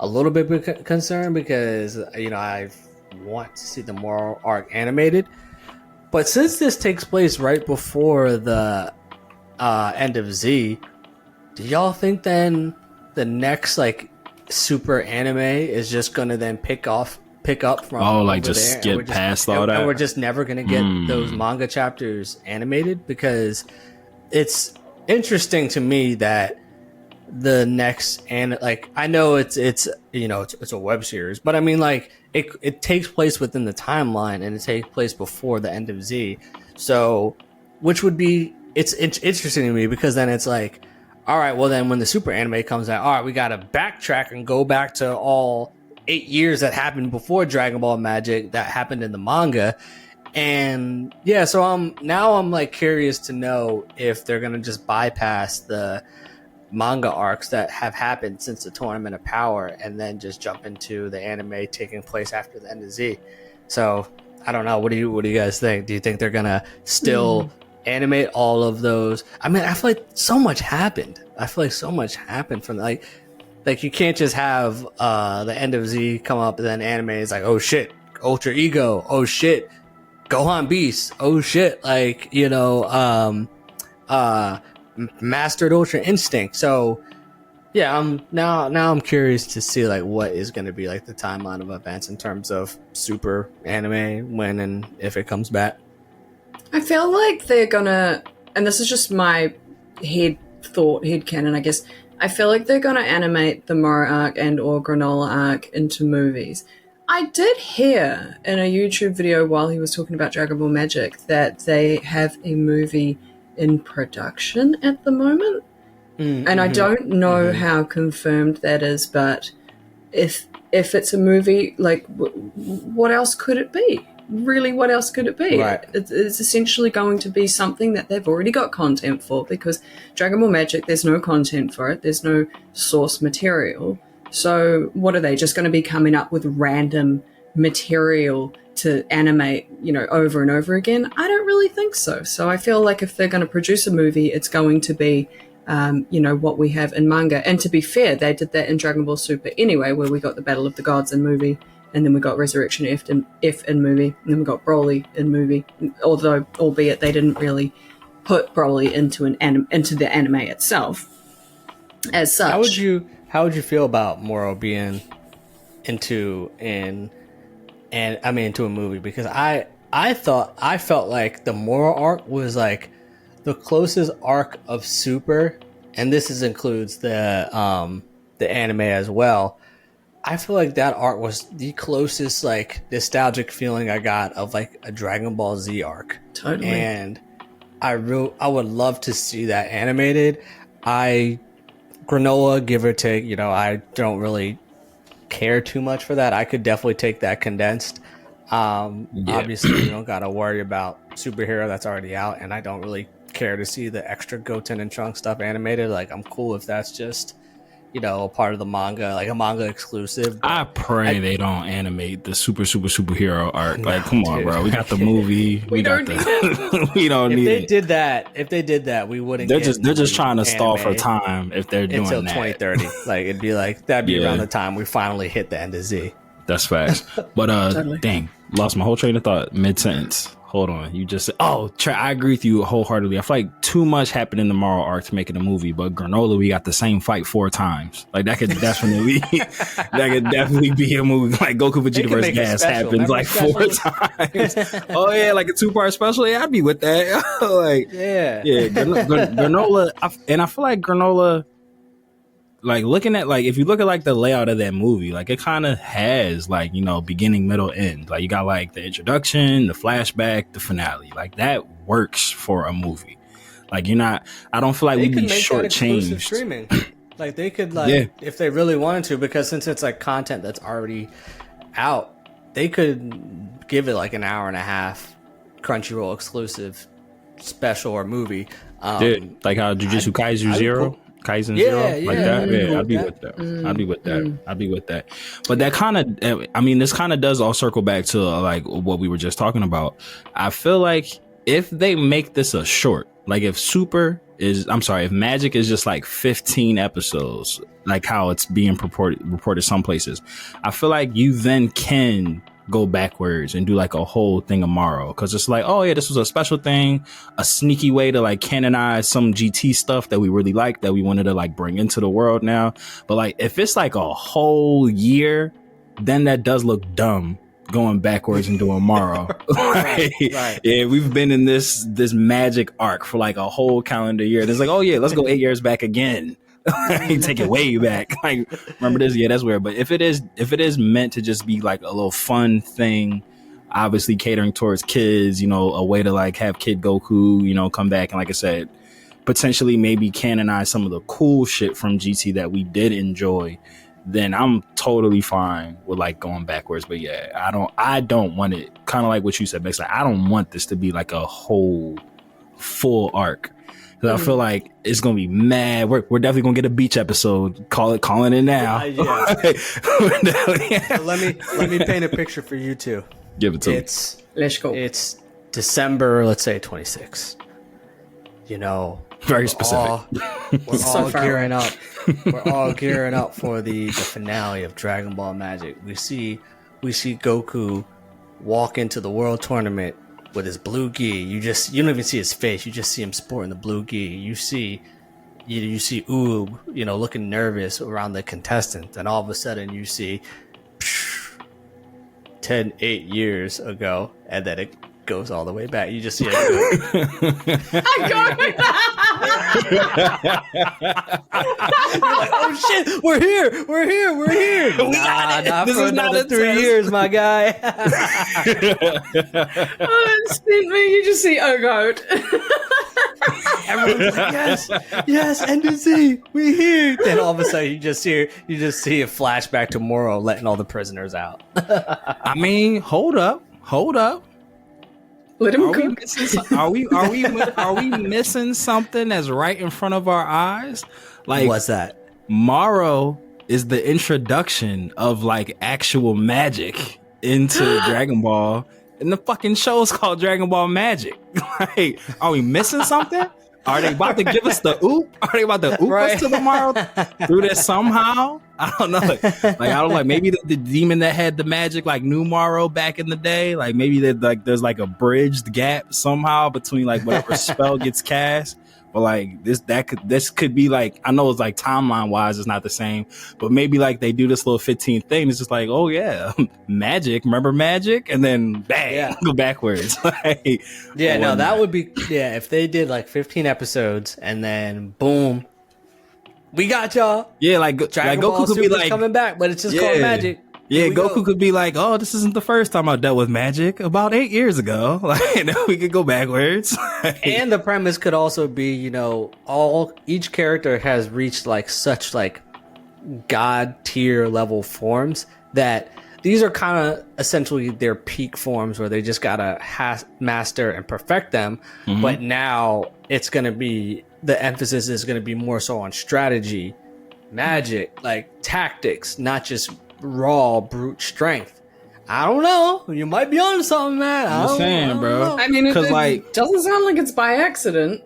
a little bit concerned, because I want to see the Moral arc animated. But since this takes place right before the end of Z, do y'all think then the next like super anime is just gonna then pick up from just there, skip past all that, and we're just never gonna get those manga chapters animated? Because it's interesting to me that the next, and like I know it's a web series, but I mean like it takes place within the timeline, and it takes place before the end of Z. So which would be it's interesting to me, because then it's like, all right, well then when the super anime comes out, all right, we gotta backtrack and go back to all 8 years that happened before Dragon Ball Magic that happened in the manga. And yeah, so I'm like curious to know if they're gonna just bypass the manga arcs that have happened since the Tournament of Power and then just jump into the anime taking place after the end of Z. So I don't know. What do you guys think? Do you think they're gonna still animate all of those? I mean, I feel like so much happened. From like you can't just have the end of Z come up and then anime is like, oh shit, Ultra Ego, oh shit, Gohan Beast, oh shit, like Mastered Ultra Instinct. So yeah, I'm curious to see like what is going to be like the timeline of events in terms of super anime when and if it comes back. I feel like they're gonna, and this is just my head canon, I guess. I feel like they're gonna animate the Moro arc and or Granola arc into movies. I did hear in a YouTube video while he was talking about Dragon Ball Magic that they have a movie in production at the moment. And I don't know how confirmed that is, but if it's a movie, like what else could it be? Really, what else could it be? Right. It's essentially going to be something that they've already got content for, because Dragon Ball Magic, there's no content for it. There's no source material. So what are they just going to be coming up with random material to animate, over and over again? I don't really think so. So I feel like if they're going to produce a movie, it's going to be, what we have in manga. And to be fair, they did that in Dragon Ball Super anyway, where we got the Battle of the Gods in movie, and then we got Resurrection F in movie, and then we got Broly in movie. Albeit they didn't really put Broly into the anime itself as such. How would you feel about Moro being into a movie? Because I felt like the Moro arc was like the closest arc of Super, and this includes the anime as well, I feel like that arc was the closest like nostalgic feeling I got of like a Dragon Ball Z arc. Totally. And I would love to see that animated. Granola, give or take, you know, I don't really care too much for that. I could definitely take that condensed. Obviously, you don't got to worry about superhero that's already out, and I don't really care to see the extra Goten and Trunks stuff animated. Like, I'm cool if that's just, you know, a part of the manga, like a manga exclusive. I pray they don't animate the superhero arc. Like, come on, bro. We got the movie. We don't need it. We don't need it. If they did that, we wouldn't. They're just trying to stall for time. If they're doing until that 2030, like it'd be like that'd be around the time we finally hit the end of Z. That's facts. But dang, lost my whole train of thought mid sentence. Hold on, you just said, I agree with you wholeheartedly. I feel like too much happened in the Morrow arc to make it a movie, but Granola, we got the same fight 4 times. Like that could definitely be a movie. Like Goku Vegeta vs. Gas happens like 4 times. Oh yeah, like a 2-part special. Yeah, I'd be with that. Like Granola, and I feel like Granola. Like looking at like if you look at like the layout of that movie, like it kind of has like, you know, beginning, middle, end. Like you got like the introduction, the flashback, the finale. Like that works for a movie. Like I don't feel like we'd be shortchanged. Streaming. Like they could if they really wanted to, because since it's like content that's already out, they could give it like an hour and a half Crunchyroll exclusive special or movie. Like how Jujutsu Kaisen Zero. Kaizen Zero, like that. Yeah, I'd be with that. I'd be with that. But that kind of, I mean, this kind of does all circle back to like what we were just talking about. I feel like if they make this a short, like if Magic is just like 15 episodes, like how it's being reported some places, I feel like you then can go backwards and do like a whole thing tomorrow, because it's like, oh yeah, this was a special thing, a sneaky way to like canonize some GT stuff that we really liked, that we wanted to like bring into the world now. But like if it's like a whole year, then that does look dumb going backwards and doing Morrow. Right. Yeah, we've been in this Magic arc for like a whole calendar year, and it's like, oh yeah, let's go 8 years back again. Take it way back. Like, remember this? Yeah, that's weird. But if it is meant to just be like a little fun thing, obviously catering towards kids, you know, a way to like have Kid Goku, you know, come back and like I said, potentially maybe canonize some of the cool shit from GT that we did enjoy, then I'm totally fine with like going backwards. But yeah, I don't want it, kind of like what you said, Becks. Like, I don't want this to be like a whole full arc. I feel like it's gonna be mad. We're definitely gonna get a beach episode. Calling it now. Let me paint a picture for you too. Give it to me. Let's go. It's December, let's say 26. You know, very specific. We're all gearing up. We're all gearing up for the finale of Dragon Ball Magic. We see Goku walk into the World Tournament with his blue gi. You don't even see his face. You just see him sporting the blue gi. You see Oob, you know, looking nervous around the contestants, and all of a sudden you see 8 years ago, and then it goes all the way back. You just see it. Like, oh shit, we're here. Not for another 3 years, my guy. It's me. You just see Goat. Everyone's like, yes, NBC, we here. Then all of a sudden you just see a flashback to Moro letting all the prisoners out. I mean, hold up. Let him cook. Are we missing something that's right in front of our eyes? Like, what's that? Morrow is the introduction of like actual magic into Dragon Ball, and the fucking show's called Dragon Ball Magic. Like, are we missing something? Are they about to give us the oop? Are they about to oop us to the Morrow through this somehow? I don't know. Like maybe the demon that had the magic like knew Morrow back in the day. Like maybe there's like a bridged gap somehow between like whatever spell gets cast. But like this could be like, I know it's like timeline wise it's not the same, but maybe like they do this little 15th thing. It's just like, oh yeah, magic. Remember magic? And then bang, go backwards. Like, that would be if they did like 15 episodes and then boom, we got y'all. Yeah, like Dragon Goku Ball could be Super's like coming back, but it's just called magic. Yeah, Here we Goku go. could be like, oh, this isn't the first time I dealt with magic. About 8 years ago. Like, we could go backwards. And the premise could also be, you know, each character has reached like such like god tier level forms that these are kind of essentially their peak forms where they just gotta master and perfect them. Mm-hmm. But now it's gonna be, the emphasis is gonna be more so on strategy, magic, like tactics, not just raw brute strength. I don't know. You might be on something, man. I'm saying, bro. I mean, because it doesn't sound like it's by accident.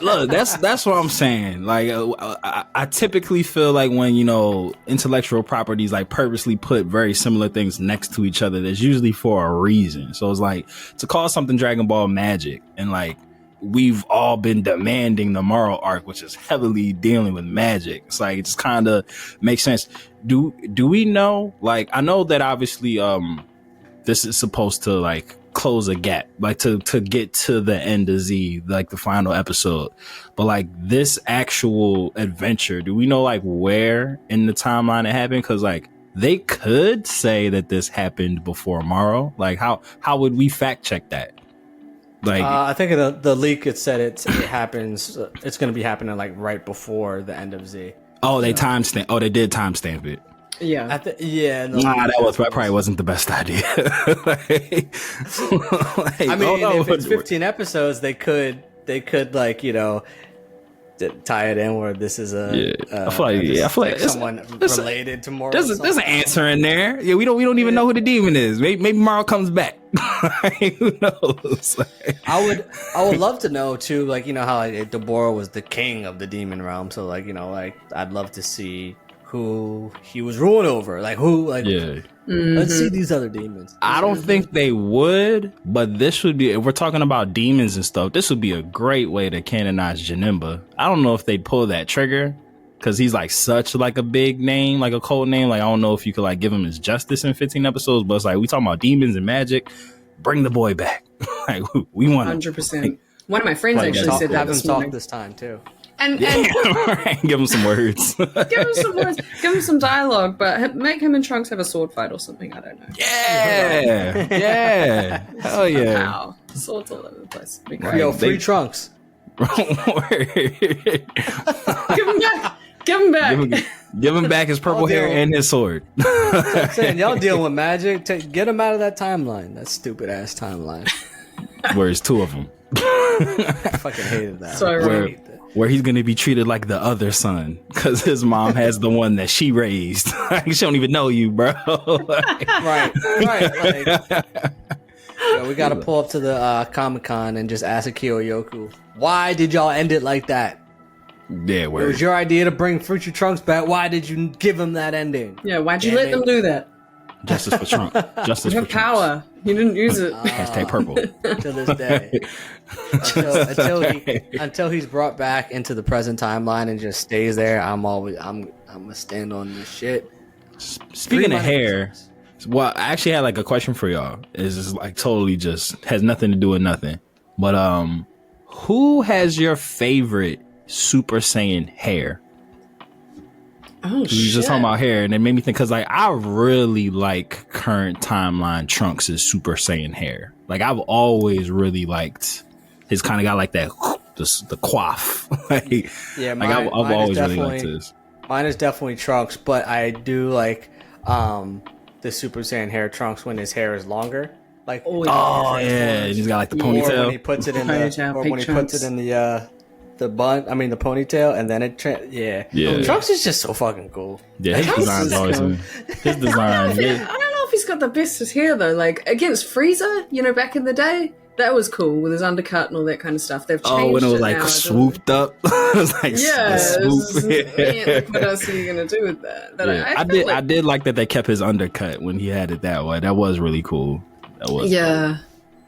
Look, that's what I'm saying. Like, I typically feel like when, you know, intellectual properties like purposely put very similar things next to each other, there's usually for a reason. So it's like to call something Dragon Ball Magic, and like we've all been demanding the Morrow arc, which is heavily dealing with magic. It's like it just kind of makes sense. Do we know? Like, I know that obviously this is supposed to like close a gap, like to get to the end of Z, like the final episode. But like this actual adventure, do we know like where in the timeline it happened? Because like they could say that this happened before Morrow. Like how would we fact check that? Like I think the leak, it said it happens. It's going to be happening like right before the end of Z. oh, they timestamp. Oh, they did timestamp it. Yeah. Nah, that probably wasn't the best idea. I mean, if it's 15 episodes, they could like, you know, tie it in where this is I feel like someone related to more. There's an answer in there. Yeah, we don't even know who the demon is. Maybe Morrow comes back. Who knows? I would love to know too, like, you know how like Deborah was the king of the demon realm, so like, you know, like I'd love to see who he was ruling over, like who, like let's see these other demons. I don't think they would, but this would be, if we're talking about demons and stuff, this would be a great way to canonize Janemba. I don't know if they'd pull that trigger because he's like such like a big name, like a code name. Like I don't know if you could like give him his justice in 15 episodes, but it's like we talking about demons and magic. Bring the boy back. Like we want 100%. One of my friends actually said that have him this talk morning. this time too. And give him some words. give him some words, give him some dialogue, but make him and Trunks have a sword fight or something. I don't know. Yeah. Hell yeah. Wow, swords all over the place. Be great. Right. Yo, free Trunks. Give him back. Give him back. Give him back his purple hair and his sword. I'm saying, y'all deal with magic. Get him out of that timeline. That stupid ass timeline. Where it's two of them. I fucking hated that. Sorry. Where he's going to be treated like the other son because his mom has the one that she raised. She don't even know you, bro. Right. Like, yo, we got to pull up to the Comic-Con and just ask Akio Yoku, why did y'all end it like that? Yeah, It was your idea to bring Future Trunks back. Why did you give him that ending? Yeah, why'd you let them do that? Justice for Trump. Justice You for have power. You didn't use it. Hashtag purple. To this day, until he's brought back into the present timeline and just stays there, I'm gonna stand on this shit. Speaking of hair, well, I actually had like a question for y'all. It's just like totally just has nothing to do with nothing. But who has your favorite Super Saiyan hair? Oh, shit. We were just talking about hair, and it made me think because like I really like current timeline Trunks' Super Saiyan hair. Like I've always really liked his kind of got like that the coif. Like, Yeah, like I've always really liked this. Mine is definitely Trunks, but I do like the Super Saiyan hair Trunks when his hair is longer. Like Oh yeah, he's got like the or when he ponytail. puts it in Ponytail, or big when he Trunks. puts it in the bun. I mean the ponytail, and then it Yeah. Trunks is just so fucking cool. Yeah, his Trunks design's is always cool. been his design. I don't know if he's got the bestest hair though. Like against Frieza, you know, back in the day, that was cool with his undercut and all that kind of stuff. They've changed Oh, when it was like now, swooped up. It was like Yeah, swoop. like, what else are you gonna do with that? But Yeah. I did like that they kept his undercut when he had it that way. That was really cool. That was Yeah,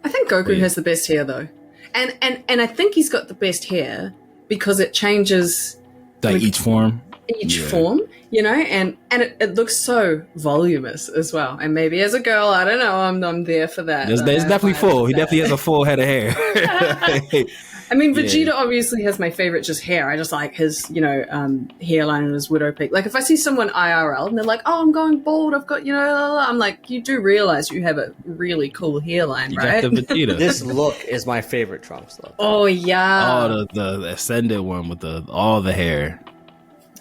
I think Goku Yeah. has the best hair though, and I think he's got the best hair because it changes like each form. each form, you know, and it looks so voluminous as well. And maybe as a girl, I don't know, I'm there for that. There's definitely full. He definitely has a full head of hair. I mean, Vegeta obviously has my favorite just hair. I just like his, hairline and his widow peak. Like, if I see someone IRL and they're like, "Oh, I'm going bald. I've got, I'm like, you do realize you have a really cool hairline, You right? got the Vegeta. This look is my favorite Trunks look. Oh yeah. Oh, the ascended one with all the hair.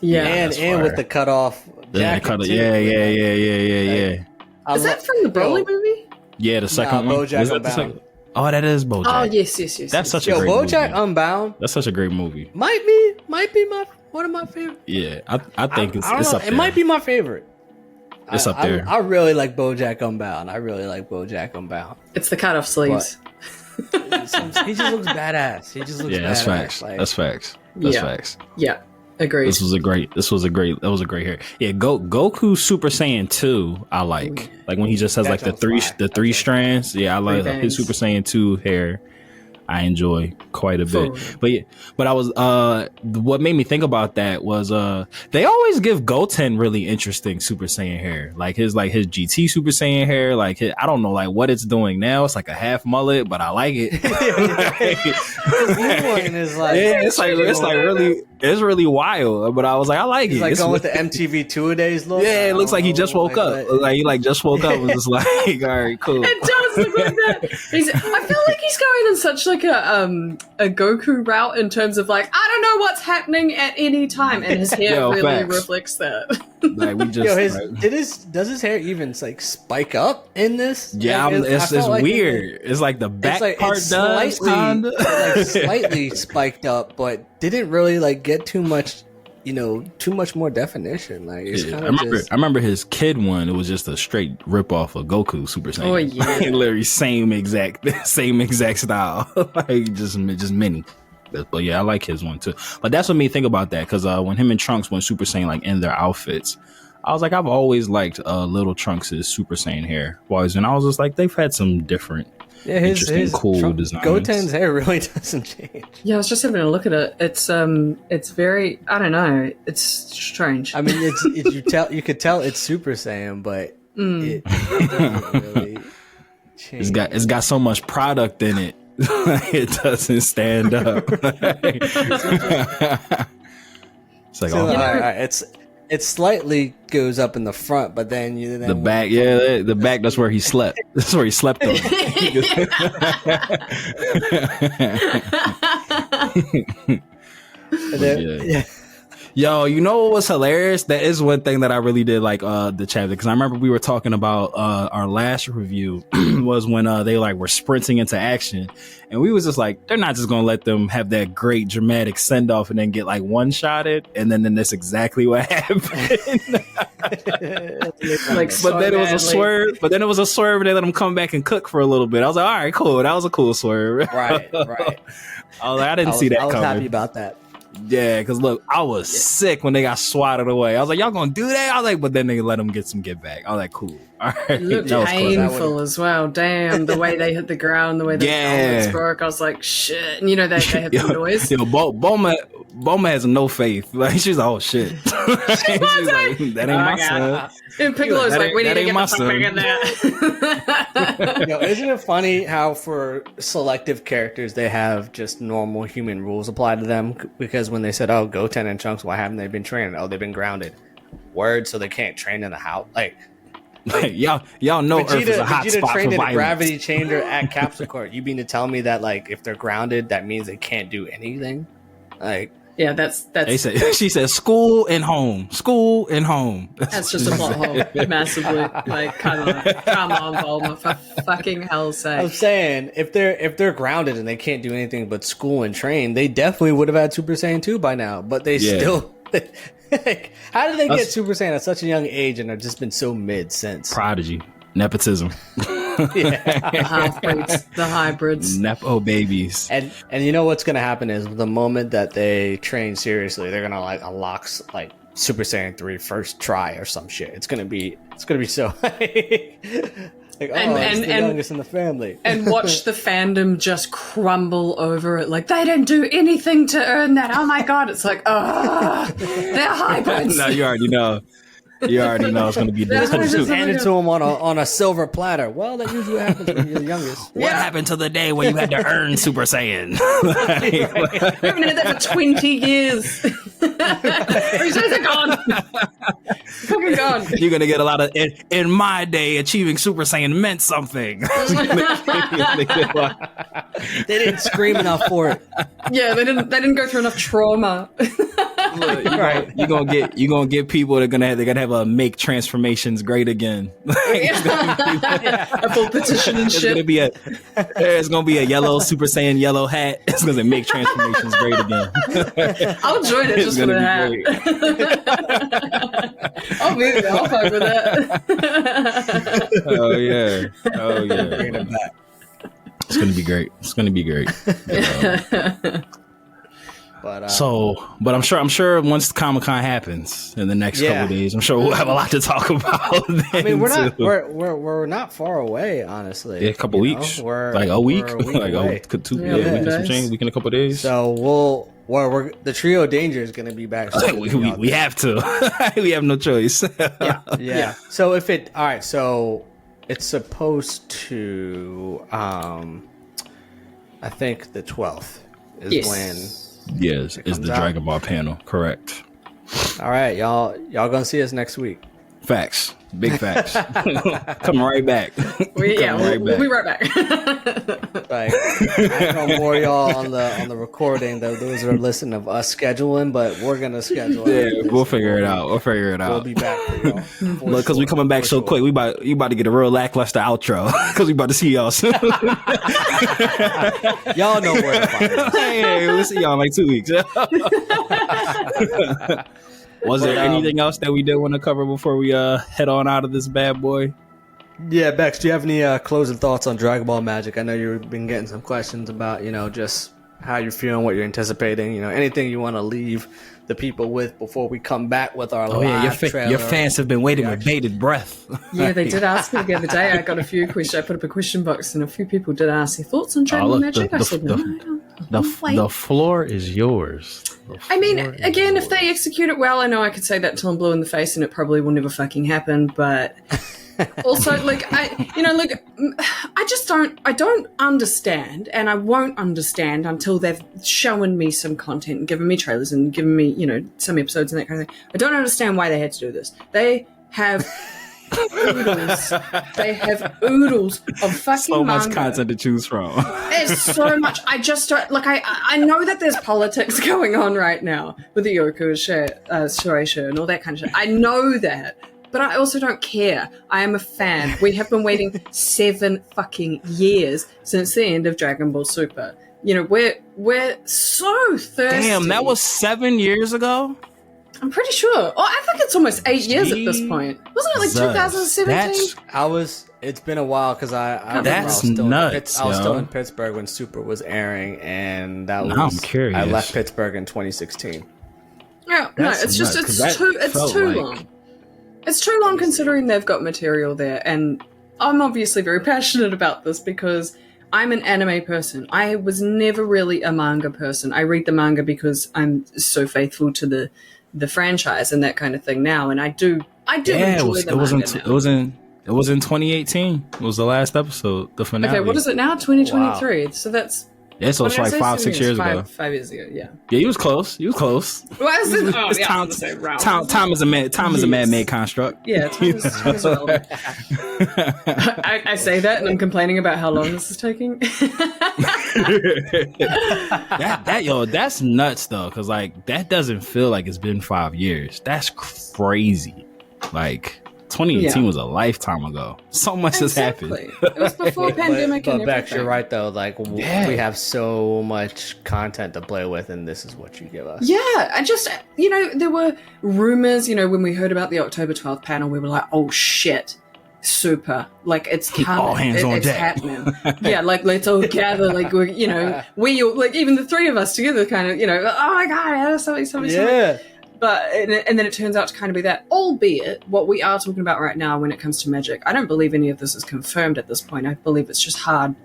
Yeah. And with the cut off jacket. Yeah. Is that from the Broly movie? Yeah, the second one. BoJack Is that the Unbound. second? Oh, that is BoJack. Oh yes. That's such a great BoJack movie. Unbound That's such a great movie. might be one of my favorite. Yeah, I think it's I don't it's know. up there. It might be my favorite. It's up there. I really like BoJack Unbound. It's the cut off sleeves. He just looks badass. He just looks badass. That's facts. Like, That's facts. Yeah. Agreed. That was a great hair. Yeah, Goku Super Saiyan 2, I like. Like when he just has like the three strands. Yeah, I like his Super Saiyan 2 hair. I enjoy quite a bit. But I was what made me think about that was they always give Goten really interesting Super Saiyan hair. Like his GT Super Saiyan hair, like I don't know like what it's doing now. It's like a half mullet, but I like it. His new one is like it's really wild, but I was like, I like he's it. like It's going with the MTV Two-A-Days look. Yeah, it looks like he just woke up. Like he just woke up and was just like, all right, cool. It does look like that. I feel like he's going in such like a Goku route in terms of like, I don't know what's happening at any time, and his hair really reflects that. Like we just does his hair even like spike up in this? Yeah, like, it's weird. It's like the back part does kind of like slightly spiked up, but didn't really like get too much more definition. Like it's kind of I remember his kid one. It was just a straight rip off of Goku Super Saiyan. Oh yeah, literally same exact style, like just mini. But yeah, I like his one too. But that's what made me think about that because when him and Trunks went Super Saiyan like in their outfits, I was like, I've always liked Little Trunks' Super Saiyan hair. And I was just like, they've had some different, interesting, cool designs. Goten's hair really doesn't change. Yeah, I was just having a look at it. It's very, I don't know, it's strange. I mean, you could tell it's Super Saiyan, but it doesn't really change. It's got so much product in it. It doesn't stand up. It's like it slightly goes up in the front, but then the back. Yeah, the back. That's where he slept. That's where he slept on. Yeah. Yo, you know what was hilarious? That is one thing that I really did like the chapter because I remember we were talking about our last review was when they like were sprinting into action and we was just like they're not just gonna let them have that great dramatic send off and then get like one shotted and then that's exactly what happened. But then it was a swerve. But then it was a swerve and they let them come back and cook for a little bit. I was like, all right, cool. That was a cool swerve. Right. I didn't see that coming. I was happy about that. Yeah, because look, I was sick when they got swatted away. I was like, y'all gonna do that? I was like, but then they let them get some get back. I was like, cool. All right. It looked painful as well. Damn, the way they hit the ground, the way the helmets broke. I was like, shit. And they have the noise. Bulma has no faith. Like she's like, oh shit. She's like, that ain't my son. And Piccolo's like, we need to get the fuck back in there. Isn't it funny how for selective characters they have just normal human rules applied to them? Because when they said, oh, Goten and Trunks, why haven't they been trained? Oh, they've been grounded. Word, so they can't train in the house. Like y'all know Vegeta, Earth is a hot spot trained for in a violence. gravity chamber at Capsule Corp. You mean to tell me that like if they're grounded, that means they can't do anything? Like yeah, that's. She said school and home. That's just a plot hole, massively. Like, come on, Bulma, for fucking hell's sake. I'm saying if they're grounded and they can't do anything but school and train, they definitely would have had Super Saiyan 2 by now. But they still. How did they get Super Saiyan at such a young age and have just been so mid since? Prodigy, nepotism. The hybrids. Nepo babies. And you know what's gonna happen is the moment that they train seriously, they're gonna like unlock like Super Saiyan 3 first try or some shit. It's gonna be so like it's the youngest in the family. And watch the fandom just crumble over it. Like, they didn't do anything to earn that. Oh my god, it's like, they're hybrids. No, you already know. You already know it's going to be That's done. what I Just just- hand it to him on a silver platter. Well, that usually happens when you're the youngest. What happened to the day when you had to earn Super Saiyan? We haven't had that for 20 years. Reasons are gone. Fucking gone. You're going to get a lot of, in my day, achieving Super Saiyan meant something. They didn't scream enough for it. Yeah, they didn't go through enough trauma. Right. You're gonna get people that they're gonna have a make transformations great again. A full petition and shit. There's gonna be a yellow Super Saiyan yellow hat. It's gonna make transformations great again. I'll join it just for the hat. I'll be there. I'll fuck with that. Oh yeah. Bringing it back. It's gonna be great. But But I'm sure once Comic-Con happens in the next couple of days, I'm sure we'll have a lot to talk about. I mean, we're not far away, honestly. Yeah, a couple weeks. We're like a week. Like away. Yeah, Week in a couple of days. So we're the Trio Danger is going to be back. we have to. We have no choice. Yeah. So so it's supposed to. I think the 12th is when. Yes, is the Dragon Ball panel. Correct. All right, y'all gonna see us next week. Facts. Big facts. Coming right back. We'll be right back. Like, I know more y'all on the recording. Those are listening of us scheduling, but we're gonna schedule. Yeah, we'll figure it out. We'll be back for y'all. Look, because we coming back so quick. You about to get a real lackluster outro because we about to see y'all soon. Y'all know where to find us. Hey, we'll see y'all in like 2 weeks. Was there anything else that we did want to cover before we head on out of this bad boy? Yeah, Becks, do you have any closing thoughts on Dragon Ball Magic? I know you've been getting some questions about, just how you're feeling, what you're anticipating, anything you want to leave the people with before we come back with our live trailer. Your fans have been waiting with bated breath. Yeah, they did ask me the other day. I got a few questions. I put up a question box and a few people did ask their thoughts on Dragon Ball Magic. I said, no. The floor is yours. I mean, again, if they execute it well, I know I could say that until I'm blue in the face and it probably will never fucking happen, but also, I don't understand, and I won't understand until they've shown me some content and given me trailers and given me, some episodes and that kind of thing. I don't understand why they had to do this. They have oodles. They have oodles of fucking so much manga. content to choose from. There's so much. I just don't I know that there's politics going on right now with the Goku situation and all that kind of shit. I know that, but I also don't care. I am a fan. We have been waiting 7 fucking years since the end of Dragon Ball Super. We're so thirsty. Damn, that was 7 years ago. I'm pretty sure. Oh, I think it's almost 8 years at this point. Wasn't it like 2017? It's been a while because I That's nuts. I was still yo. in Pittsburgh when Super was airing, and that Now was. I'm curious. I left Pittsburgh in 2016. Yeah, That's it's just nuts, 'cause it's too long. It's too long considering they've got material there, and I'm obviously very passionate about this because I'm an anime person. I was never really a manga person. I read the manga because I'm so faithful to the franchise and that kind of thing now, and I do enjoy the manga now. It was in 2018. It was the last episode, the finale. Okay, what is it now? 2023. Wow. So that's so it's like 5-6 years ago. 5 years ago, yeah. Yeah, you was close. Time is a man-made construct. Yeah, time is relevant. I say that, and I'm complaining about how long this is taking. That's nuts though, because that doesn't feel like it's been 5 years. That's crazy. 2018 was a lifetime ago. So much has happened. It was before pandemic and everything. Bex, you're right though. We have so much content to play with, and this is what you give us. Yeah, I just there were rumors. When we heard about the October 12th panel, we were like, "Oh shit, Super! It's coming. All hands on it's deck." happening." Yeah, let's all gather. We all, even the three of us together, kind of, oh my god, something. Yeah. But and then it turns out to kind of be that, albeit what we are talking about right now when it comes to Magic, I don't believe any of this is confirmed at this point. I believe it's just hard,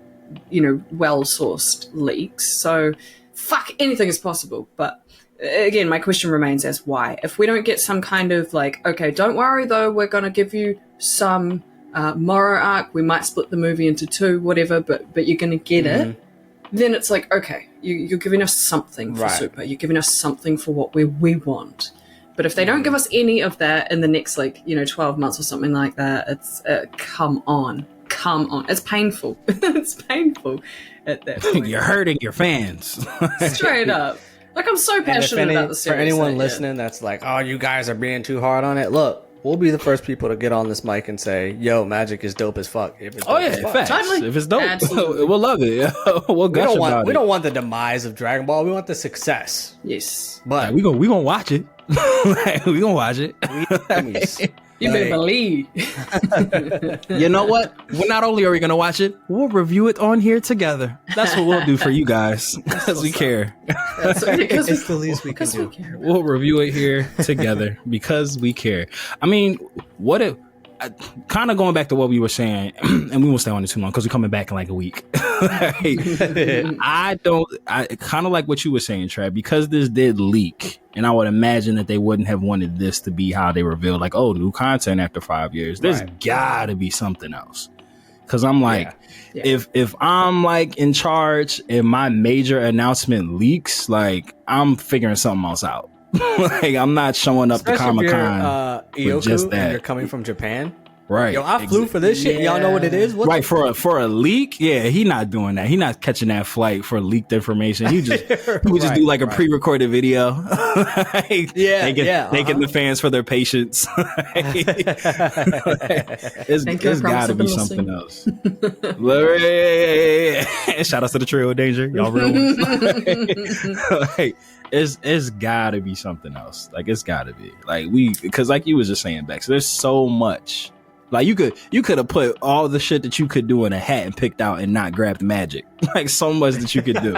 well-sourced leaks. So, fuck, anything is possible. But again, my question remains as why. If we don't get some kind of like, okay, don't worry though, we're going to give you some Moro arc, we might split the movie into 2, whatever, but you're going to get it, then it's like, okay, you're giving us something for Super. You're giving us something for what we want. But if they don't give us any of that in the next, 12 months or something like that, it's, come on. It's painful. It's painful at that point. You're hurting your fans. Straight up. Like, I'm so passionate about the series. For anyone listening that's like, oh, you guys are being too hard on it, look, we'll be the first people to get on this mic and say, yo, magic is dope as fuck. If it's dope as fuck. Facts. Totally. If it's dope, we'll love it. We'll gush about it. We don't want the demise of Dragon Ball. We want the success. Yes. But we gonna watch it. We gonna watch it. You better believe. You know what? Well, not only are we gonna watch it, we'll review it on here together. That's what we'll do for you guys, because we care. It's the least we can do. We'll review it here together because we care. I mean, what if? Kind of going back to what we were saying, and we won't stay on it too long because we're coming back in like a week. I kind of like what you were saying, Trav, because this did leak, and I would imagine that they wouldn't have wanted this to be how they revealed, like, oh, new content after 5 years. There's gotta be something else. Because I'm like, if I'm like in charge and my major announcement leaks, like I'm figuring something else out. Like I'm not showing up to Comic-Con with just that. And you're coming from Japan, right? Yo, I flew for this shit. Y'all know what it is, right? For a leak, he not doing that. He not catching that flight for leaked information. He just just do like a pre-recorded video. Thanking the fans for their patience. It's got to be something else. Shout out to the Trio of Danger, y'all real ones. Like, it's gotta be something else. Like it's gotta be because like you was just saying, Becks, there's so much. Like you could have put all the shit that you could do in a hat and picked out and not grabbed magic. Like so much that you could do.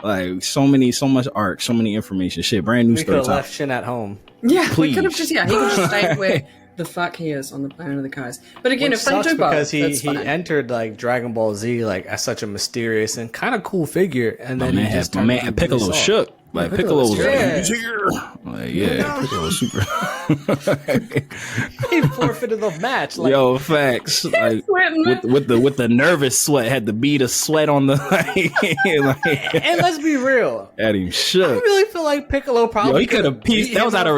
Like so much art, so many information. Shit, brand new story. We could have left Shin at home. Yeah, please. We could have he could just stayed where the fuck he is on the planet of the Kais. But again, if they do both, because he entered like Dragon Ball Z like as such a mysterious and kind of cool figure, and then my man Piccolo shook. Like Piccolo was like, Piccolo was super. He forfeited the match. Like, yo, facts. Like with the nervous sweat, had the bead of sweat on the and let's be real, had him shook. I really feel like Piccolo probably he could have pieced. That was out of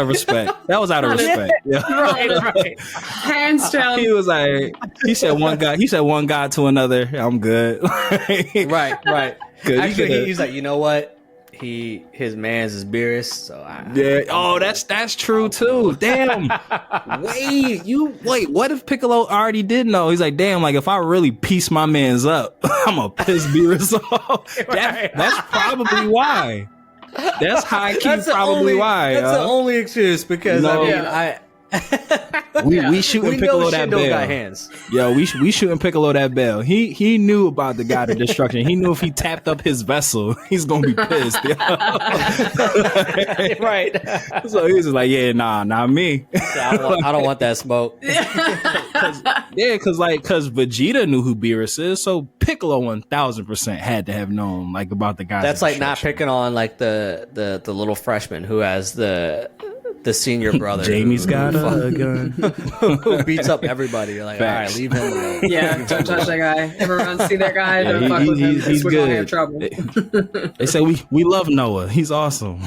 respect. That was out of respect. Right. Hands down. He was like, he said one god to another. I'm good. right. Actually, he's like, you know what? His man's is Beerus, so that's true too. Damn. Wait, what if Piccolo already did know? He's like, damn, like if I really piece my man's up, I'm gonna piss Beerus off. That's probably why. That's high key probably why. That's the only excuse because we shooting Piccolo that bell. Got hands. Yo, we shooting Piccolo that bell. He knew about the God of Destruction. He knew if he tapped up his vessel, he's gonna be pissed. Right. So he was just like, yeah, nah, not me. I don't want that smoke. Because Vegeta knew who Beerus is, so Piccolo 1000% had to have known like about the God. That's like not picking on like the little freshman who has the senior brother. Jamie's got a gun. Who beats up everybody. You're like, facts. all right, leave him alone. Yeah, don't touch that guy. Everyone see that guy, don't fuck with him. He's we're good. gonna have trouble. They say we love Noah. He's awesome.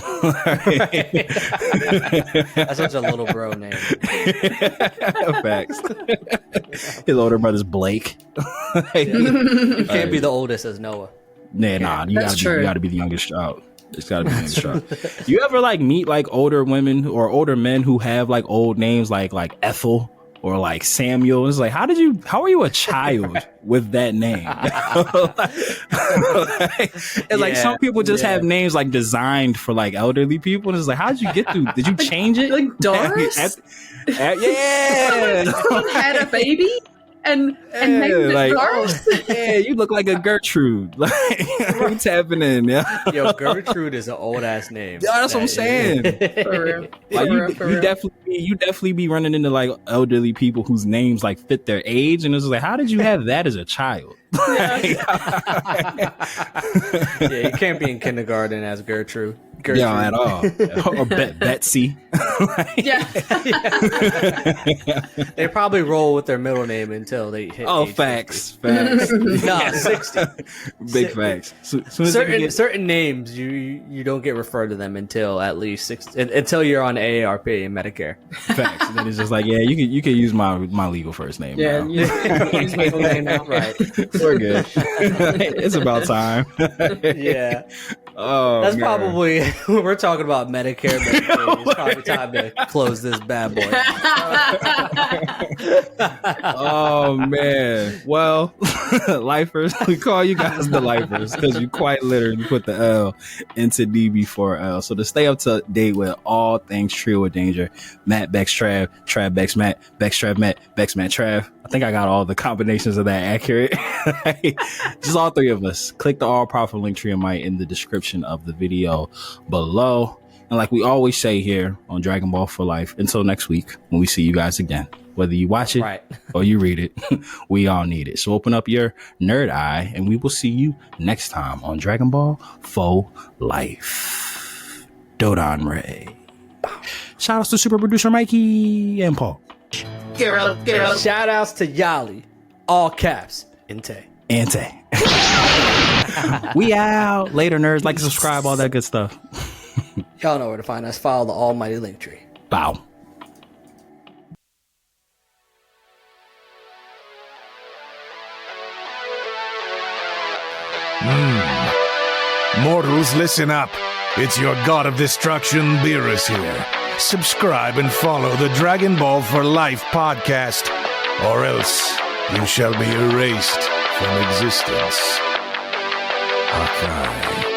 That's such a little bro name. Facts. His older brother's Blake. You can't be the oldest as Noah. Nah, you gotta be the youngest child. It's gotta be the youngest child. You ever like meet like older women or older men who have like old names like Ethel or like Samuel? It's like, how are you a child with that name? It's like some people just have names like designed for like elderly people, and it's like, how did you get through? Did you change it? Like Doris? Someone had a baby? And named it Doris? You look like a Gertrude. Like, what's happening? Yeah. Yo, Gertrude is an old ass name. Yeah, that's what I'm saying. For real. Like you definitely be running into like elderly people whose names like fit their age, and it's like, how did you have that as a child? Yeah, you can't be in kindergarten as Gertrude. Gertrude. Yeah, at all. Or Betsy. Yeah. They probably roll with their middle name until they hit. Oh, age facts. 50. Facts. No, 60. Big facts. Soon as they get- Certain names you don't get referred to them until at least 60, until you're on AARP and Medicare. facts. And then it's just like, yeah, you can use my legal first name. Yeah, now. use middle name now. Right. We're good. It's about time. Yeah. Oh, That's man. probably we're talking about Medicare. Medicaid. It's probably time to close this bad boy. Oh man. Well, lifers, we call you guys the lifers because you quite literally put the L into D before L. So to stay up to date with all things Trio of Danger, Matt, Becks, Trav, Trav, Becks, Matt, Becks, Trav, Matt, Becks, Matt, Trav. I think I got all the combinations of that accurate. Just all three of us. Click the all powerful link tree in the description of the video below. And like we always say here on Dragon Ball for Life, until next week when we see you guys again, whether you watch it Right. or you read it, we all need it. So open up your nerd eye and we will see you next time on Dragon Ball for Life. Dodon Ray. Shout outs to super producer Mikey and Paul. Shout outs to Yali, all caps, Inte. Ante. We out. Later, nerds. Like and subscribe, all that good stuff. Y'all know where to find us. Follow the almighty link tree. Bow. Mortals, listen up. It's your god of destruction, Beerus here. Subscribe and follow the Dragon Ball for Life podcast, or else you shall be erased from existence. Hakai.